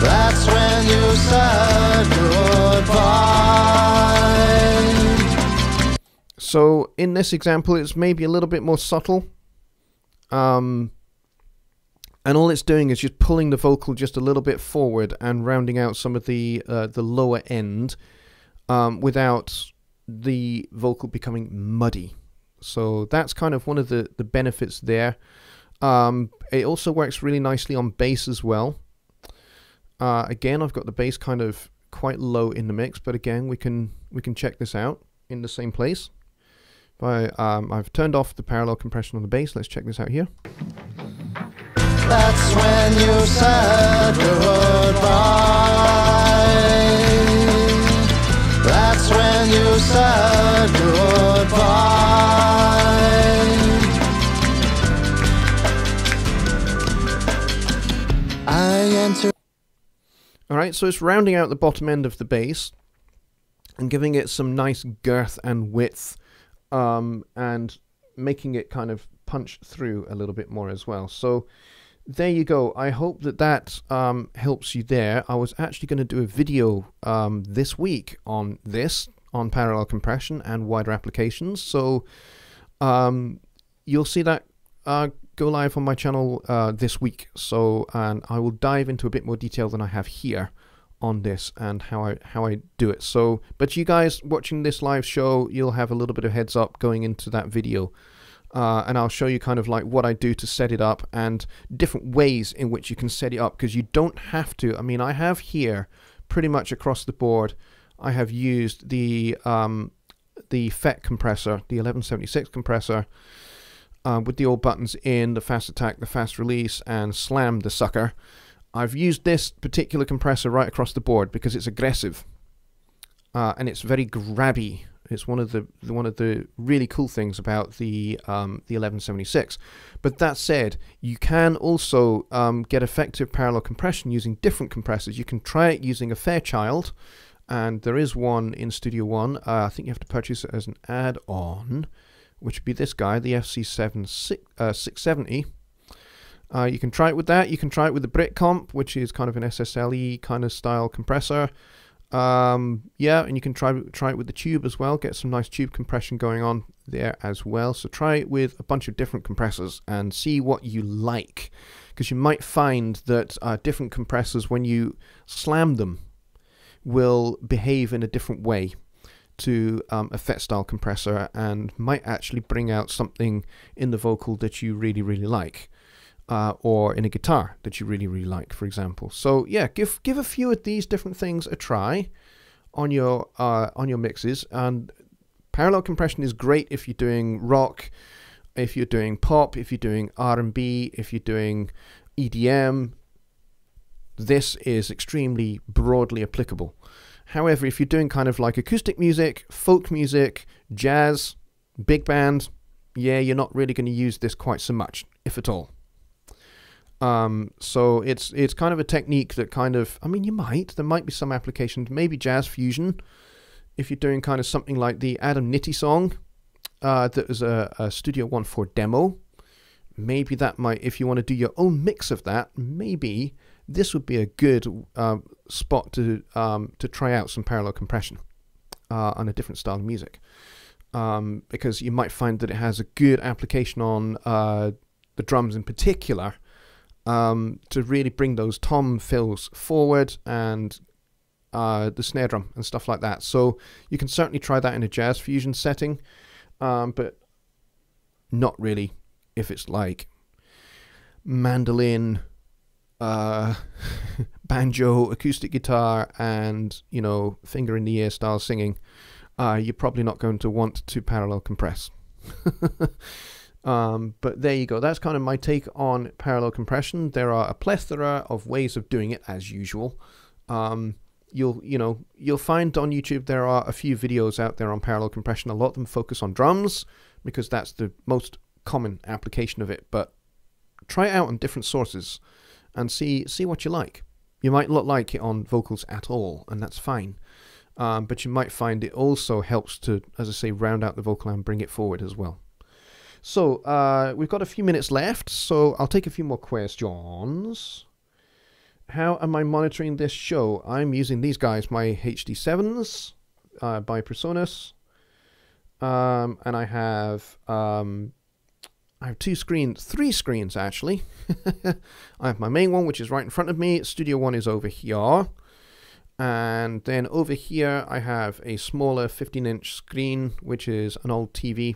C: That's when you said goodbye.
B: So in this example, it's maybe a little bit more subtle. And all it's doing is just pulling the vocal just a little bit forward and rounding out some of the lower end without the vocal becoming muddy. So that's kind of one of the benefits there. It also works really nicely on bass as well. Again, I've got the bass kind of quite low in the mix, but again, we can check this out in the same place. I've turned off the parallel compression on the bass. Let's check this out here.
C: That's when you said goodbye. That's when you said goodbye. I enter.
B: Alright, so it's rounding out the bottom end of the bass and giving it some nice girth and width, and making it kind of punch through a little bit more as well. So there you go. I hope that helps you there. I was actually going to do a video this week on parallel compression and wider applications. So you'll see that go live on my channel this week. So, and I will dive into a bit more detail than I have here on this and how I do it. So, but you guys watching this live show, you'll have a little bit of heads up going into that video. And I'll show you kind of like what I do to set it up and different ways in which you can set it up, because you don't have to. I mean, I have here pretty much across the board, I have used the FET compressor, the 1176 compressor, with the old buttons in, the fast attack, the fast release, and slam the sucker. I've used this particular compressor right across the board because it's aggressive and it's very grabby. It's one of the really cool things about the 1176. But that said, you can also get effective parallel compression using different compressors. You can try it using a Fairchild, and there is one in Studio One. I think you have to purchase it as an add-on, which would be this guy, the FC670. You can try it with that. You can try it with the Britcomp, which is kind of an SSLE kind of style compressor. Yeah, and you can try it with the tube as well, get some nice tube compression going on there as well. So try it with a bunch of different compressors and see what you like, because you might find that different compressors, when you slam them, will behave in a different way to a FET style compressor and might actually bring out something in the vocal that you really, really like. Or in a guitar that you really, really like, for example. So yeah, give a few of these different things a try on your mixes. And parallel compression is great if you're doing rock, if you're doing pop, if you're doing R&B, if you're doing EDM. This is extremely broadly applicable. However, if you're doing kind of like acoustic music, folk music, jazz, big band, yeah, you're not really going to use this quite so much, if at all. So it's kind of a technique that kind of, I mean, there might be some applications, maybe jazz fusion, if you're doing kind of something like the Adam Nitti song, that is a Studio One 4 demo. Maybe that might, if you want to do your own mix of that, maybe this would be a good spot to try out some parallel compression on a different style of music, because you might find that it has a good application on the drums in particular, to really bring those tom fills forward and the snare drum and stuff like that. So you can certainly try that in a jazz fusion setting. but not really if it's like mandolin, banjo, acoustic guitar, and, you know, finger in the ear style singing. You're probably not going to want to parallel compress. But there you go. That's kind of my take on parallel compression. There are a plethora of ways of doing it, as usual. You'll find on YouTube there are a few videos out there on parallel compression. A lot of them focus on drums because that's the most common application of it. But try it out on different sources and see what you like. You might not like it on vocals at all, and that's fine. But you might find it also helps to, as I say, round out the vocal and bring it forward as well. So we've got a few minutes left, so I'll take a few more questions. How am I monitoring this show? I'm using these guys, my HD7s by Presonus, and I have 3 screens actually. I have my main one, which is right in front of me. Studio one is over here. And then over here, I have a smaller 15-inch screen, which is an old TV.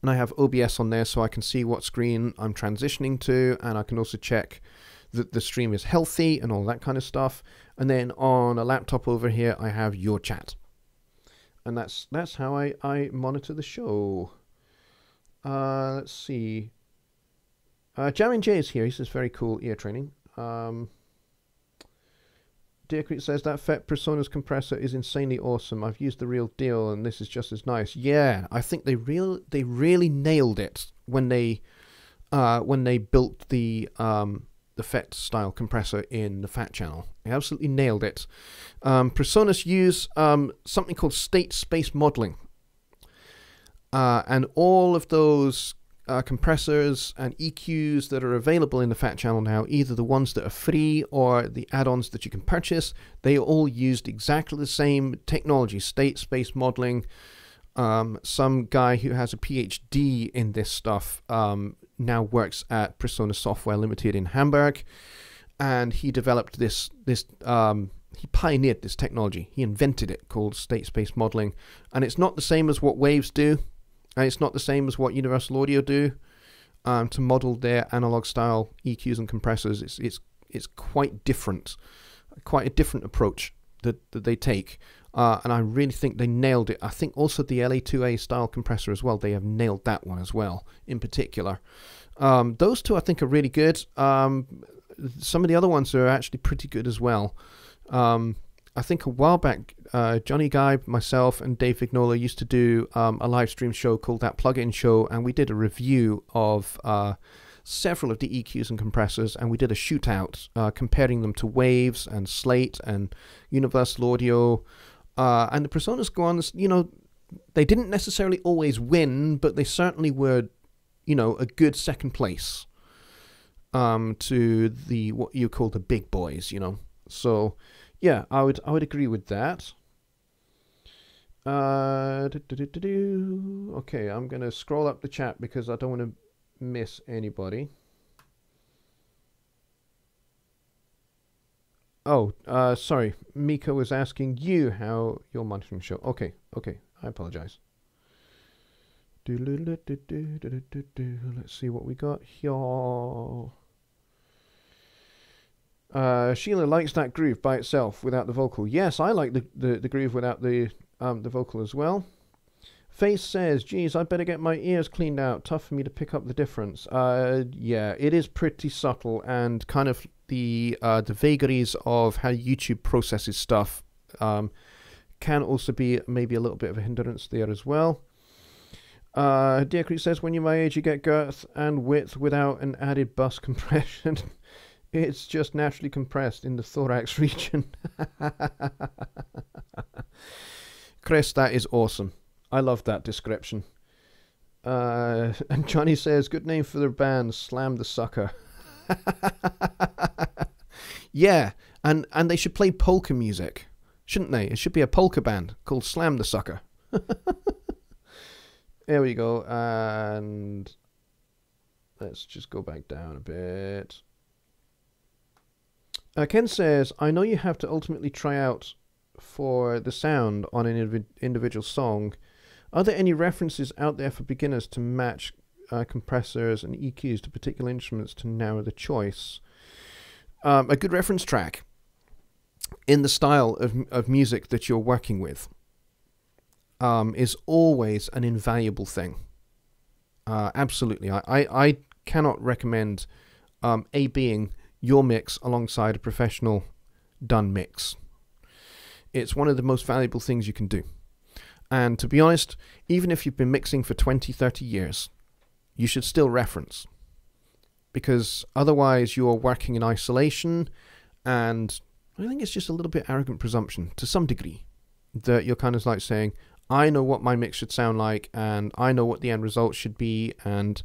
B: And I have OBS on there so I can see what screen I'm transitioning to. And I can also check that the stream is healthy and all that kind of stuff. And then on a laptop over here, I have your chat. And that's how I monitor the show. Let's see. Jamin J is here. He says, very cool ear training. Deercreek says, that FET Presonus compressor is insanely awesome. I've used the real deal, and this is just as nice. Yeah, I think they really nailed it when they built the FET style compressor in the Fat channel. They absolutely nailed it. Presonus use something called state space modeling. And all of those compressors and EQs that are available in the Fat channel now, either the ones that are free or the add-ons that you can purchase, they all used exactly the same technology, state space modeling. Some guy who has a PhD in this stuff now works at Presonus Software Limited in Hamburg, and he developed this he pioneered this technology. He invented it, called state space modeling, and it's not the same as what Waves do. And it's not the same as what Universal Audio do to model their analog style EQs and compressors. It's quite different, quite a different approach that they take. And I really think they nailed it. I think also the LA2A style compressor as well, they have nailed that one as well, in particular. Those two I think are really good. Some of the other ones are actually pretty good as well. I think a while back, Jonny Guy, myself, and Dave Vignola used to do a live stream show called That Plugin Show, and we did a review of several of the EQs and compressors, and we did a shootout comparing them to Waves and Slate and Universal Audio. And the Presonus go on, you know, they didn't necessarily always win, but they certainly were, you know, a good second place to the what you call the big boys, you know. So yeah, I would agree with that. Okay, I'm gonna scroll up the chat because I don't want to miss anybody. Oh, sorry, Mika was asking you how you're monitoring the show. Okay, I apologize. Let's see what we got here. Sheila likes that groove by itself without the vocal. Yes, I like the groove without the vocal as well. Face says, geez, I better get my ears cleaned out. Tough for me to pick up the difference. Yeah, it is pretty subtle, and kind of the vagaries of how YouTube processes stuff can also be maybe a little bit of a hindrance there as well. Dear Creek says, when you're my age, you get girth and width without an added bus compression. It's just naturally compressed in the thorax region. Chris, that is awesome. I love that description. And Johnny says, good name for their band, Slam the Sucker. Yeah, and they should play polka music, shouldn't they? It should be a polka band called Slam the Sucker. There we go, and let's just go back down a bit. Ken says, I know you have to ultimately try out for the sound on an individual song. Are there any references out there for beginners to match compressors and EQs to particular instruments to narrow the choice? A good reference track in the style of music that you're working with is always an invaluable thing. Absolutely. I cannot recommend A-Being your mix alongside a professional done mix. It's one of the most valuable things you can do. And to be honest, even if you've been mixing for 20, 30 years, you should still reference. Because otherwise you're working in isolation, and I think it's just a little bit arrogant presumption to some degree that you're kind of like saying, I know what my mix should sound like, and I know what the end result should be, and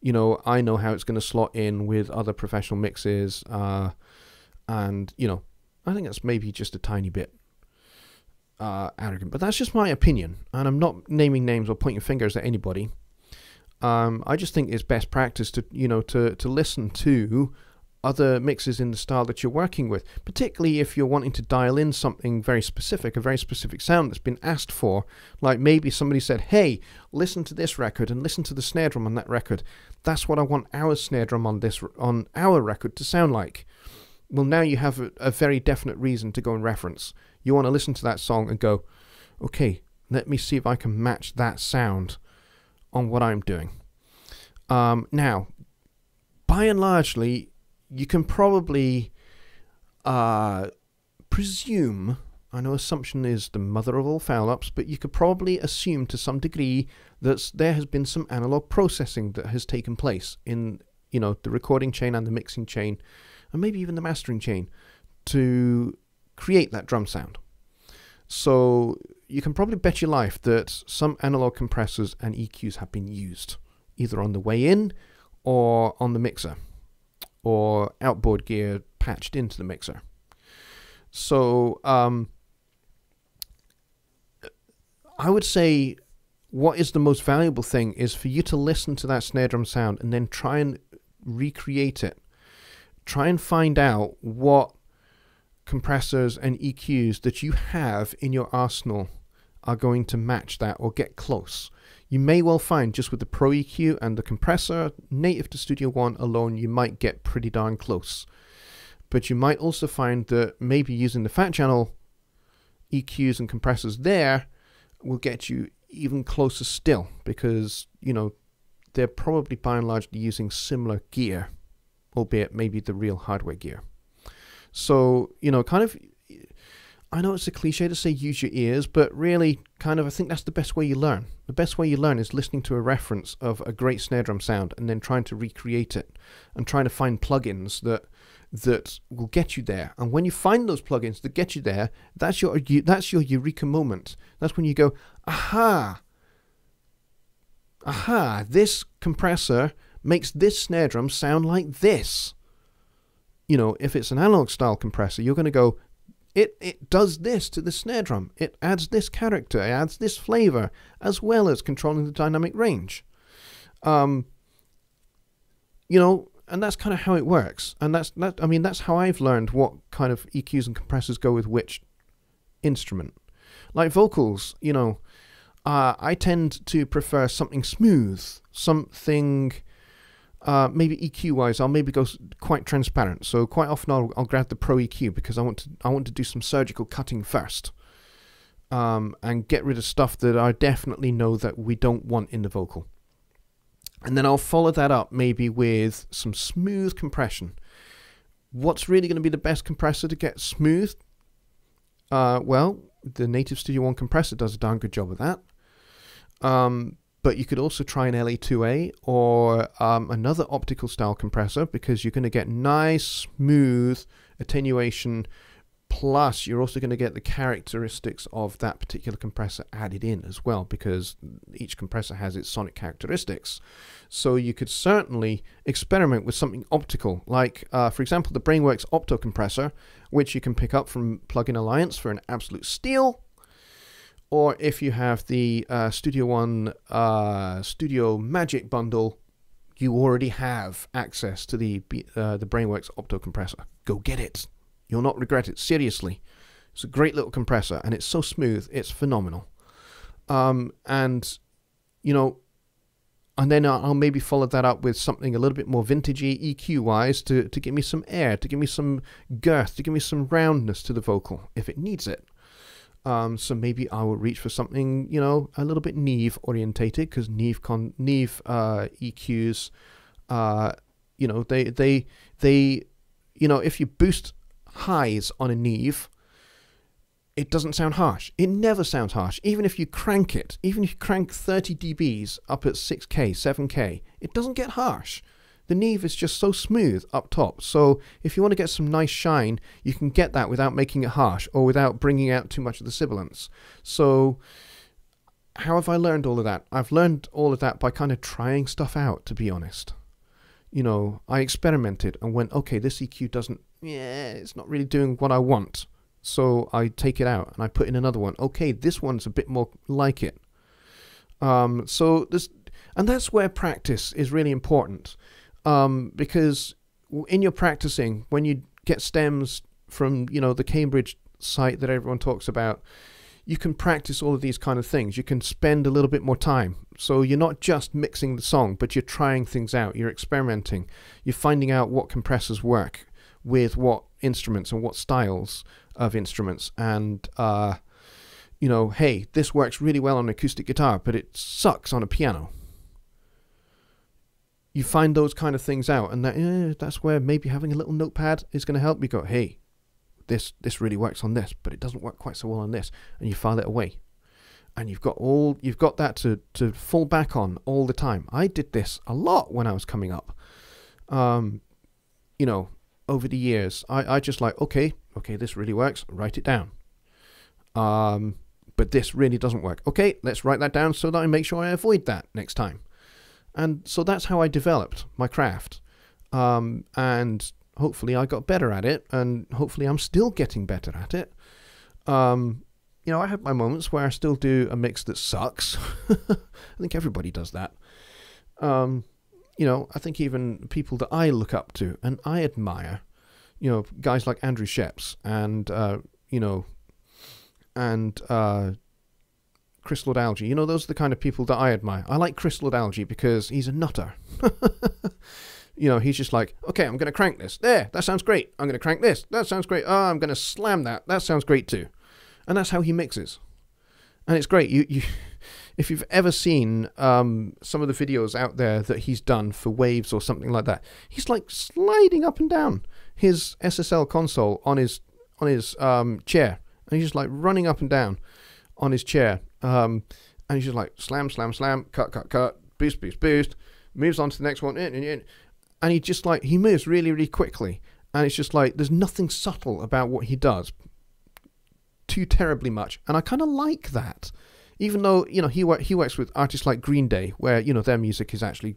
B: you know, I know how it's going to slot in with other professional mixes, and you know, I think that's maybe just a tiny bit arrogant, but that's just my opinion, and I'm not naming names or pointing fingers at anybody. I just think it's best practice to, you know, to listen to other mixes in the style that you're working with, particularly if you're wanting to dial in something very specific, a very specific sound that's been asked for. Like maybe somebody said, hey, listen to this record and listen to the snare drum on that record. That's what I want our snare drum on our record to sound like. Well, now you have a very definite reason to go and reference. You want to listen to that song and go, okay, let me see if I can match that sound on what I'm doing. Now, by and largely, you can probably presume, I know assumption is the mother of all foul-ups, but you could probably assume to some degree that there has been some analog processing that has taken place in, you know, the recording chain and the mixing chain, and maybe even the mastering chain, to create that drum sound. So you can probably bet your life that some analog compressors and EQs have been used, either on the way in or on the mixer, or outboard gear patched into the mixer. So I would say what is the most valuable thing is for you to listen to that snare drum sound and then try and recreate it. Try and find out what compressors and EQs that you have in your arsenal are going to match that or get close. You may well find just with the Pro EQ and the compressor native to Studio One alone, you might get pretty darn close. But you might also find that maybe using the Fat Channel EQs and compressors there will get you even closer still, because, you know, they're probably by and large using similar gear, albeit maybe the real hardware gear. So, you know, kind of, I know it's a cliche to say use your ears, but really, kind of, I think that's the best way you learn. The best way you learn is listening to a reference of a great snare drum sound and then trying to recreate it and trying to find plugins that will get you there. And when you find those plugins that get you there, that's your eureka moment. That's when you go, aha, this compressor makes this snare drum sound like this. You know, if it's an analog style compressor, you're going to go, it does this to the snare drum. It adds this character, it adds this flavor, as well as controlling the dynamic range. You know, and that's kind of how it works. And that's how I've learned what kind of EQs and compressors go with which instrument. Like vocals, you know, I tend to prefer something smooth, something maybe EQ-wise, I'll maybe go quite transparent. So quite often I'll grab the Pro EQ because I want to do some surgical cutting first, and get rid of stuff that I definitely know that we don't want in the vocal. And then I'll follow that up maybe with some smooth compression. What's really going to be the best compressor to get smooth? Well, the native Studio One compressor does a darn good job of that. But you could also try an LA2A or another optical style compressor, because you're going to get nice, smooth attenuation, plus you're also going to get the characteristics of that particular compressor added in as well, because each compressor has its sonic characteristics. So you could certainly experiment with something optical, like, for example, the Brainworks Opto compressor, which you can pick up from Plugin Alliance for an absolute steal. Or if you have the Studio One Studio Magic bundle, you already have access to the Brainworks Opto compressor. Go get it. You'll not regret it. Seriously. It's a great little compressor, and it's so smooth. It's phenomenal. And, you know, and then I'll maybe follow that up with something a little bit more vintagey EQ-wise to give me some air, to give me some girth, to give me some roundness to the vocal if it needs it. So maybe I will reach for something, you know, a little bit Neve orientated, because Neve EQs, you know, they, you know, if you boost highs on a Neve, it doesn't sound harsh. It never sounds harsh. Even if you crank it, even if you crank 30 dBs up at 6K, 7K, it doesn't get harsh. The Neve is just so smooth up top. So if you want to get some nice shine, you can get that without making it harsh or without bringing out too much of the sibilance. So how have I learned all of that? I've learned all of that by kind of trying stuff out, to be honest. You know, I experimented and went, okay, this EQ doesn't, it's not really doing what I want. So I take it out and I put in another one. Okay, this one's a bit more like it. So this, and that's where practice is really important. Because in your practicing, when you get stems from, you know, the Cambridge site that everyone talks about, you can practice all of these kind of things. You can spend a little bit more time. So you're not just mixing the song, but you're trying things out. You're experimenting. You're finding out what compressors work with what instruments and what styles of instruments. And, you know, hey, this works really well on acoustic guitar, but it sucks on a piano. You find those kind of things out, and that's where maybe having a little notepad is going to help you go, hey, this really works on this, but it doesn't work quite so well on this, and you file it away. And you've got that to fall back on all the time. I did this a lot when I was coming up. You know, over the years, I just like, okay, this really works, write it down. But this really doesn't work. Okay, let's write that down so that I make sure I avoid that next time. And so that's how I developed my craft. And hopefully I got better at it, and hopefully I'm still getting better at it. You know, I have my moments where I still do a mix that sucks. I think everybody does that. You know, I think even people that I look up to and I admire, you know, guys like Andrew Sheps and, you know, and Chris Lord-Alge, you know, those are the kind of people that I admire. I like Chris Lord-Alge because he's a nutter. You know, he's just like, okay, I'm going to crank this. There, that sounds great. I'm going to crank this. That sounds great. Oh, I'm going to slam that. That sounds great too. And that's how he mixes. And it's great. You if you've ever seen some of the videos out there that he's done for Waves or something like that, he's like sliding up and down his SSL console on his chair. And he's just like running up and down on his chair. And he's just like slam, slam, slam, cut, cut, cut, boost, boost, boost, moves on to the next one, and he just like, he moves really, really quickly. And it's just like, there's nothing subtle about what he does too terribly much. And I kind of like that. Even though, you know, he works with artists like Green Day, where, you know, their music is actually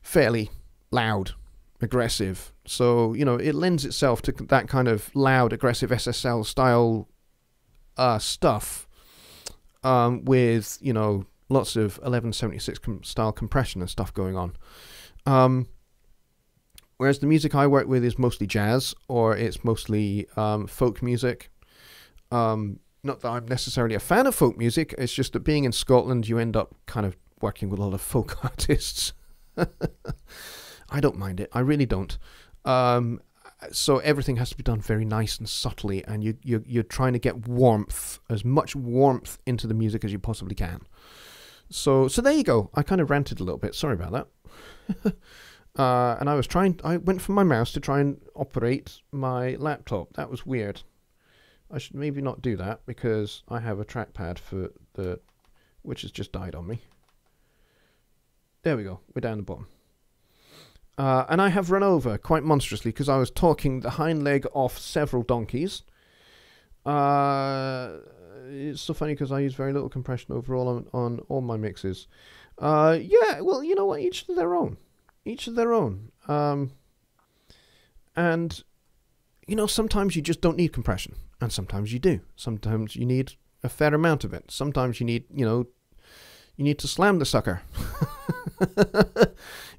B: fairly loud, aggressive. So, you know, it lends itself to that kind of loud, aggressive SSL style stuff, with, you know, lots of 1176 style compression and stuff going on. Whereas the music I work with is mostly jazz, or it's mostly folk music. Not that I'm necessarily a fan of folk music, it's just that being in Scotland, you end up kind of working with a lot of folk artists. I don't mind it, I really don't. So everything has to be done very nice and subtly, and you're trying to get warmth, as much warmth into the music as you possibly can. So there you go. I kind of ranted a little bit. Sorry about that. And I went for my mouse to try and operate my laptop. That was weird. I should maybe not do that, because I have a trackpad which has just died on me. There we go. We're down the bottom. And I have run over quite monstrously because I was talking the hind leg off several donkeys. It's so funny because I use very little compression overall on all my mixes. Yeah, well, you know what? Each to their own. Each to their own. And, you know, sometimes you just don't need compression. And sometimes you do. Sometimes you need a fair amount of it. Sometimes you need, you know, you need to slam the sucker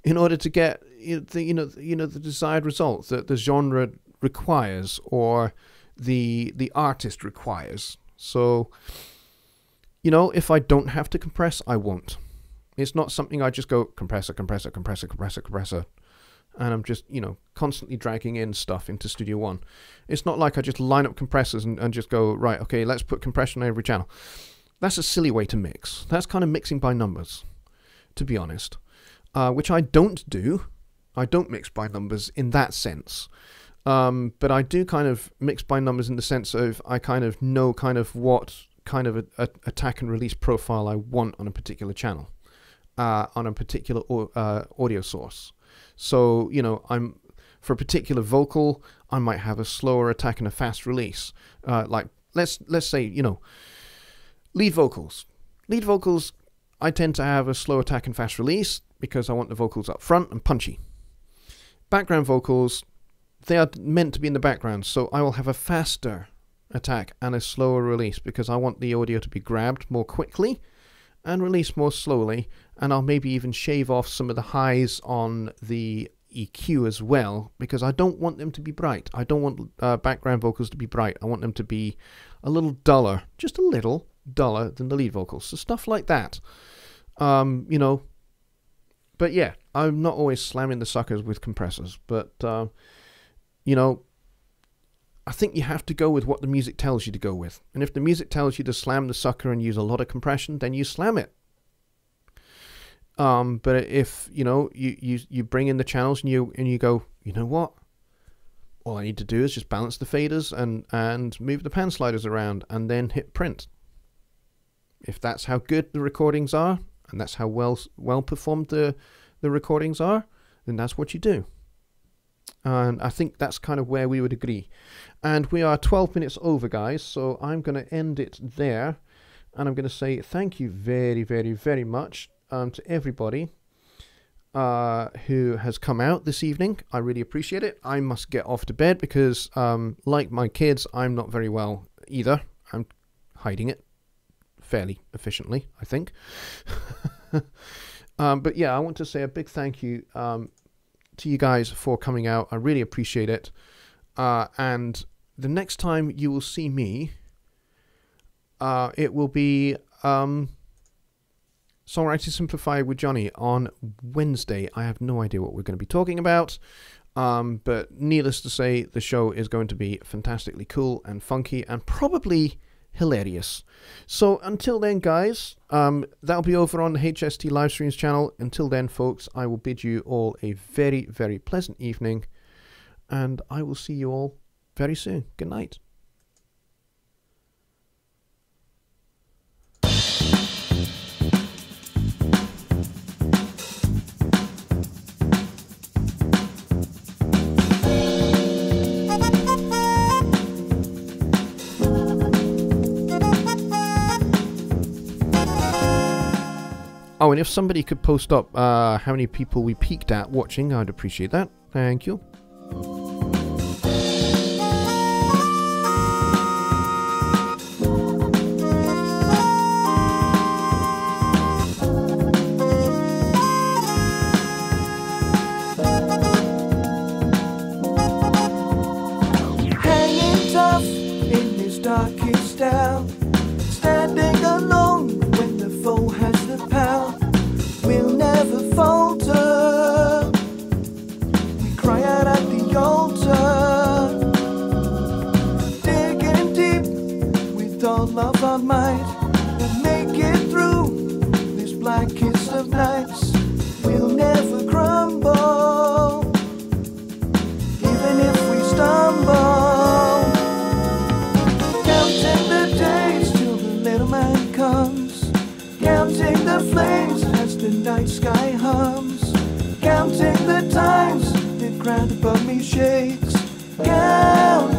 B: in order to get the desired result that the genre requires, or the artist requires. So, You know, if I don't have to compress, I won't. It's not something I just go compressor, compressor, compressor, compressor, compressor, and I'm just, you know, constantly dragging in stuff into Studio One. It's not like I just line up compressors and just go, right, okay, let's put compression on every channel. That's a silly way to mix. That's kind of mixing by numbers, to be honest, which I don't do. I don't mix by numbers in that sense. But I do kind of mix by numbers in the sense of I kind of know kind of what kind of a attack and release profile I want on a particular channel, on a particular audio source. So, you know, for a particular vocal, I might have a slower attack and a fast release. Like let's say, you know, lead vocals. Lead vocals, I tend to have a slow attack and fast release because I want the vocals up front and punchy. Background vocals, they are meant to be in the background, so I will have a faster attack and a slower release because I want the audio to be grabbed more quickly and released more slowly, and I'll maybe even shave off some of the highs on the EQ as well because I don't want them to be bright. I don't want background vocals to be bright. I want them to be a little duller, just a little duller than the lead vocals. So stuff like that, you know. But yeah, I'm not always slamming the suckers with compressors, but you know, I think you have to go with what the music tells you to go with. And if the music tells you to slam the sucker and use a lot of compression, then you slam it. But if, you know, you bring in the channels and you go, you know what? All I need to do is just balance the faders and move the pan sliders around and then hit print. If that's how good the recordings are, and that's how well performed the recordings are, then that's what you do. And I think that's kind of where we would agree. And we are 12 minutes over, guys, so I'm going to end it there. And I'm going to say thank you very, very, very much to everybody who has come out this evening. I really appreciate it. I must get off to bed because, like my kids, I'm not very well either. I'm hiding it fairly efficiently, I think. But yeah, I want to say a big thank you to you guys for coming out. I really appreciate it. And the next time you will see me, it will be Songwriting Simplified with Jonny on Wednesday. I have no idea what we're going to be talking about, but needless to say, the show is going to be fantastically cool and funky and probably hilarious. So until then, guys, that'll be over on the HST Livestreams channel. Until then, folks, I will bid you all a very, very pleasant evening, and I will see you all very soon. Good night. Oh, and if somebody could post up how many people we peaked at watching, I'd appreciate that. Thank you.
A: Hanging tough in this darkest hour, standing alone when the foe has the power. We'll never falter. We cry out at the altar, digging deep with all of our might. We'll make it through this blackest of nights. We'll never crumble, even if we stumble. Counting the days till the little man comes, counting the flames as the night sky hums, counting the times the ground above me shakes, counting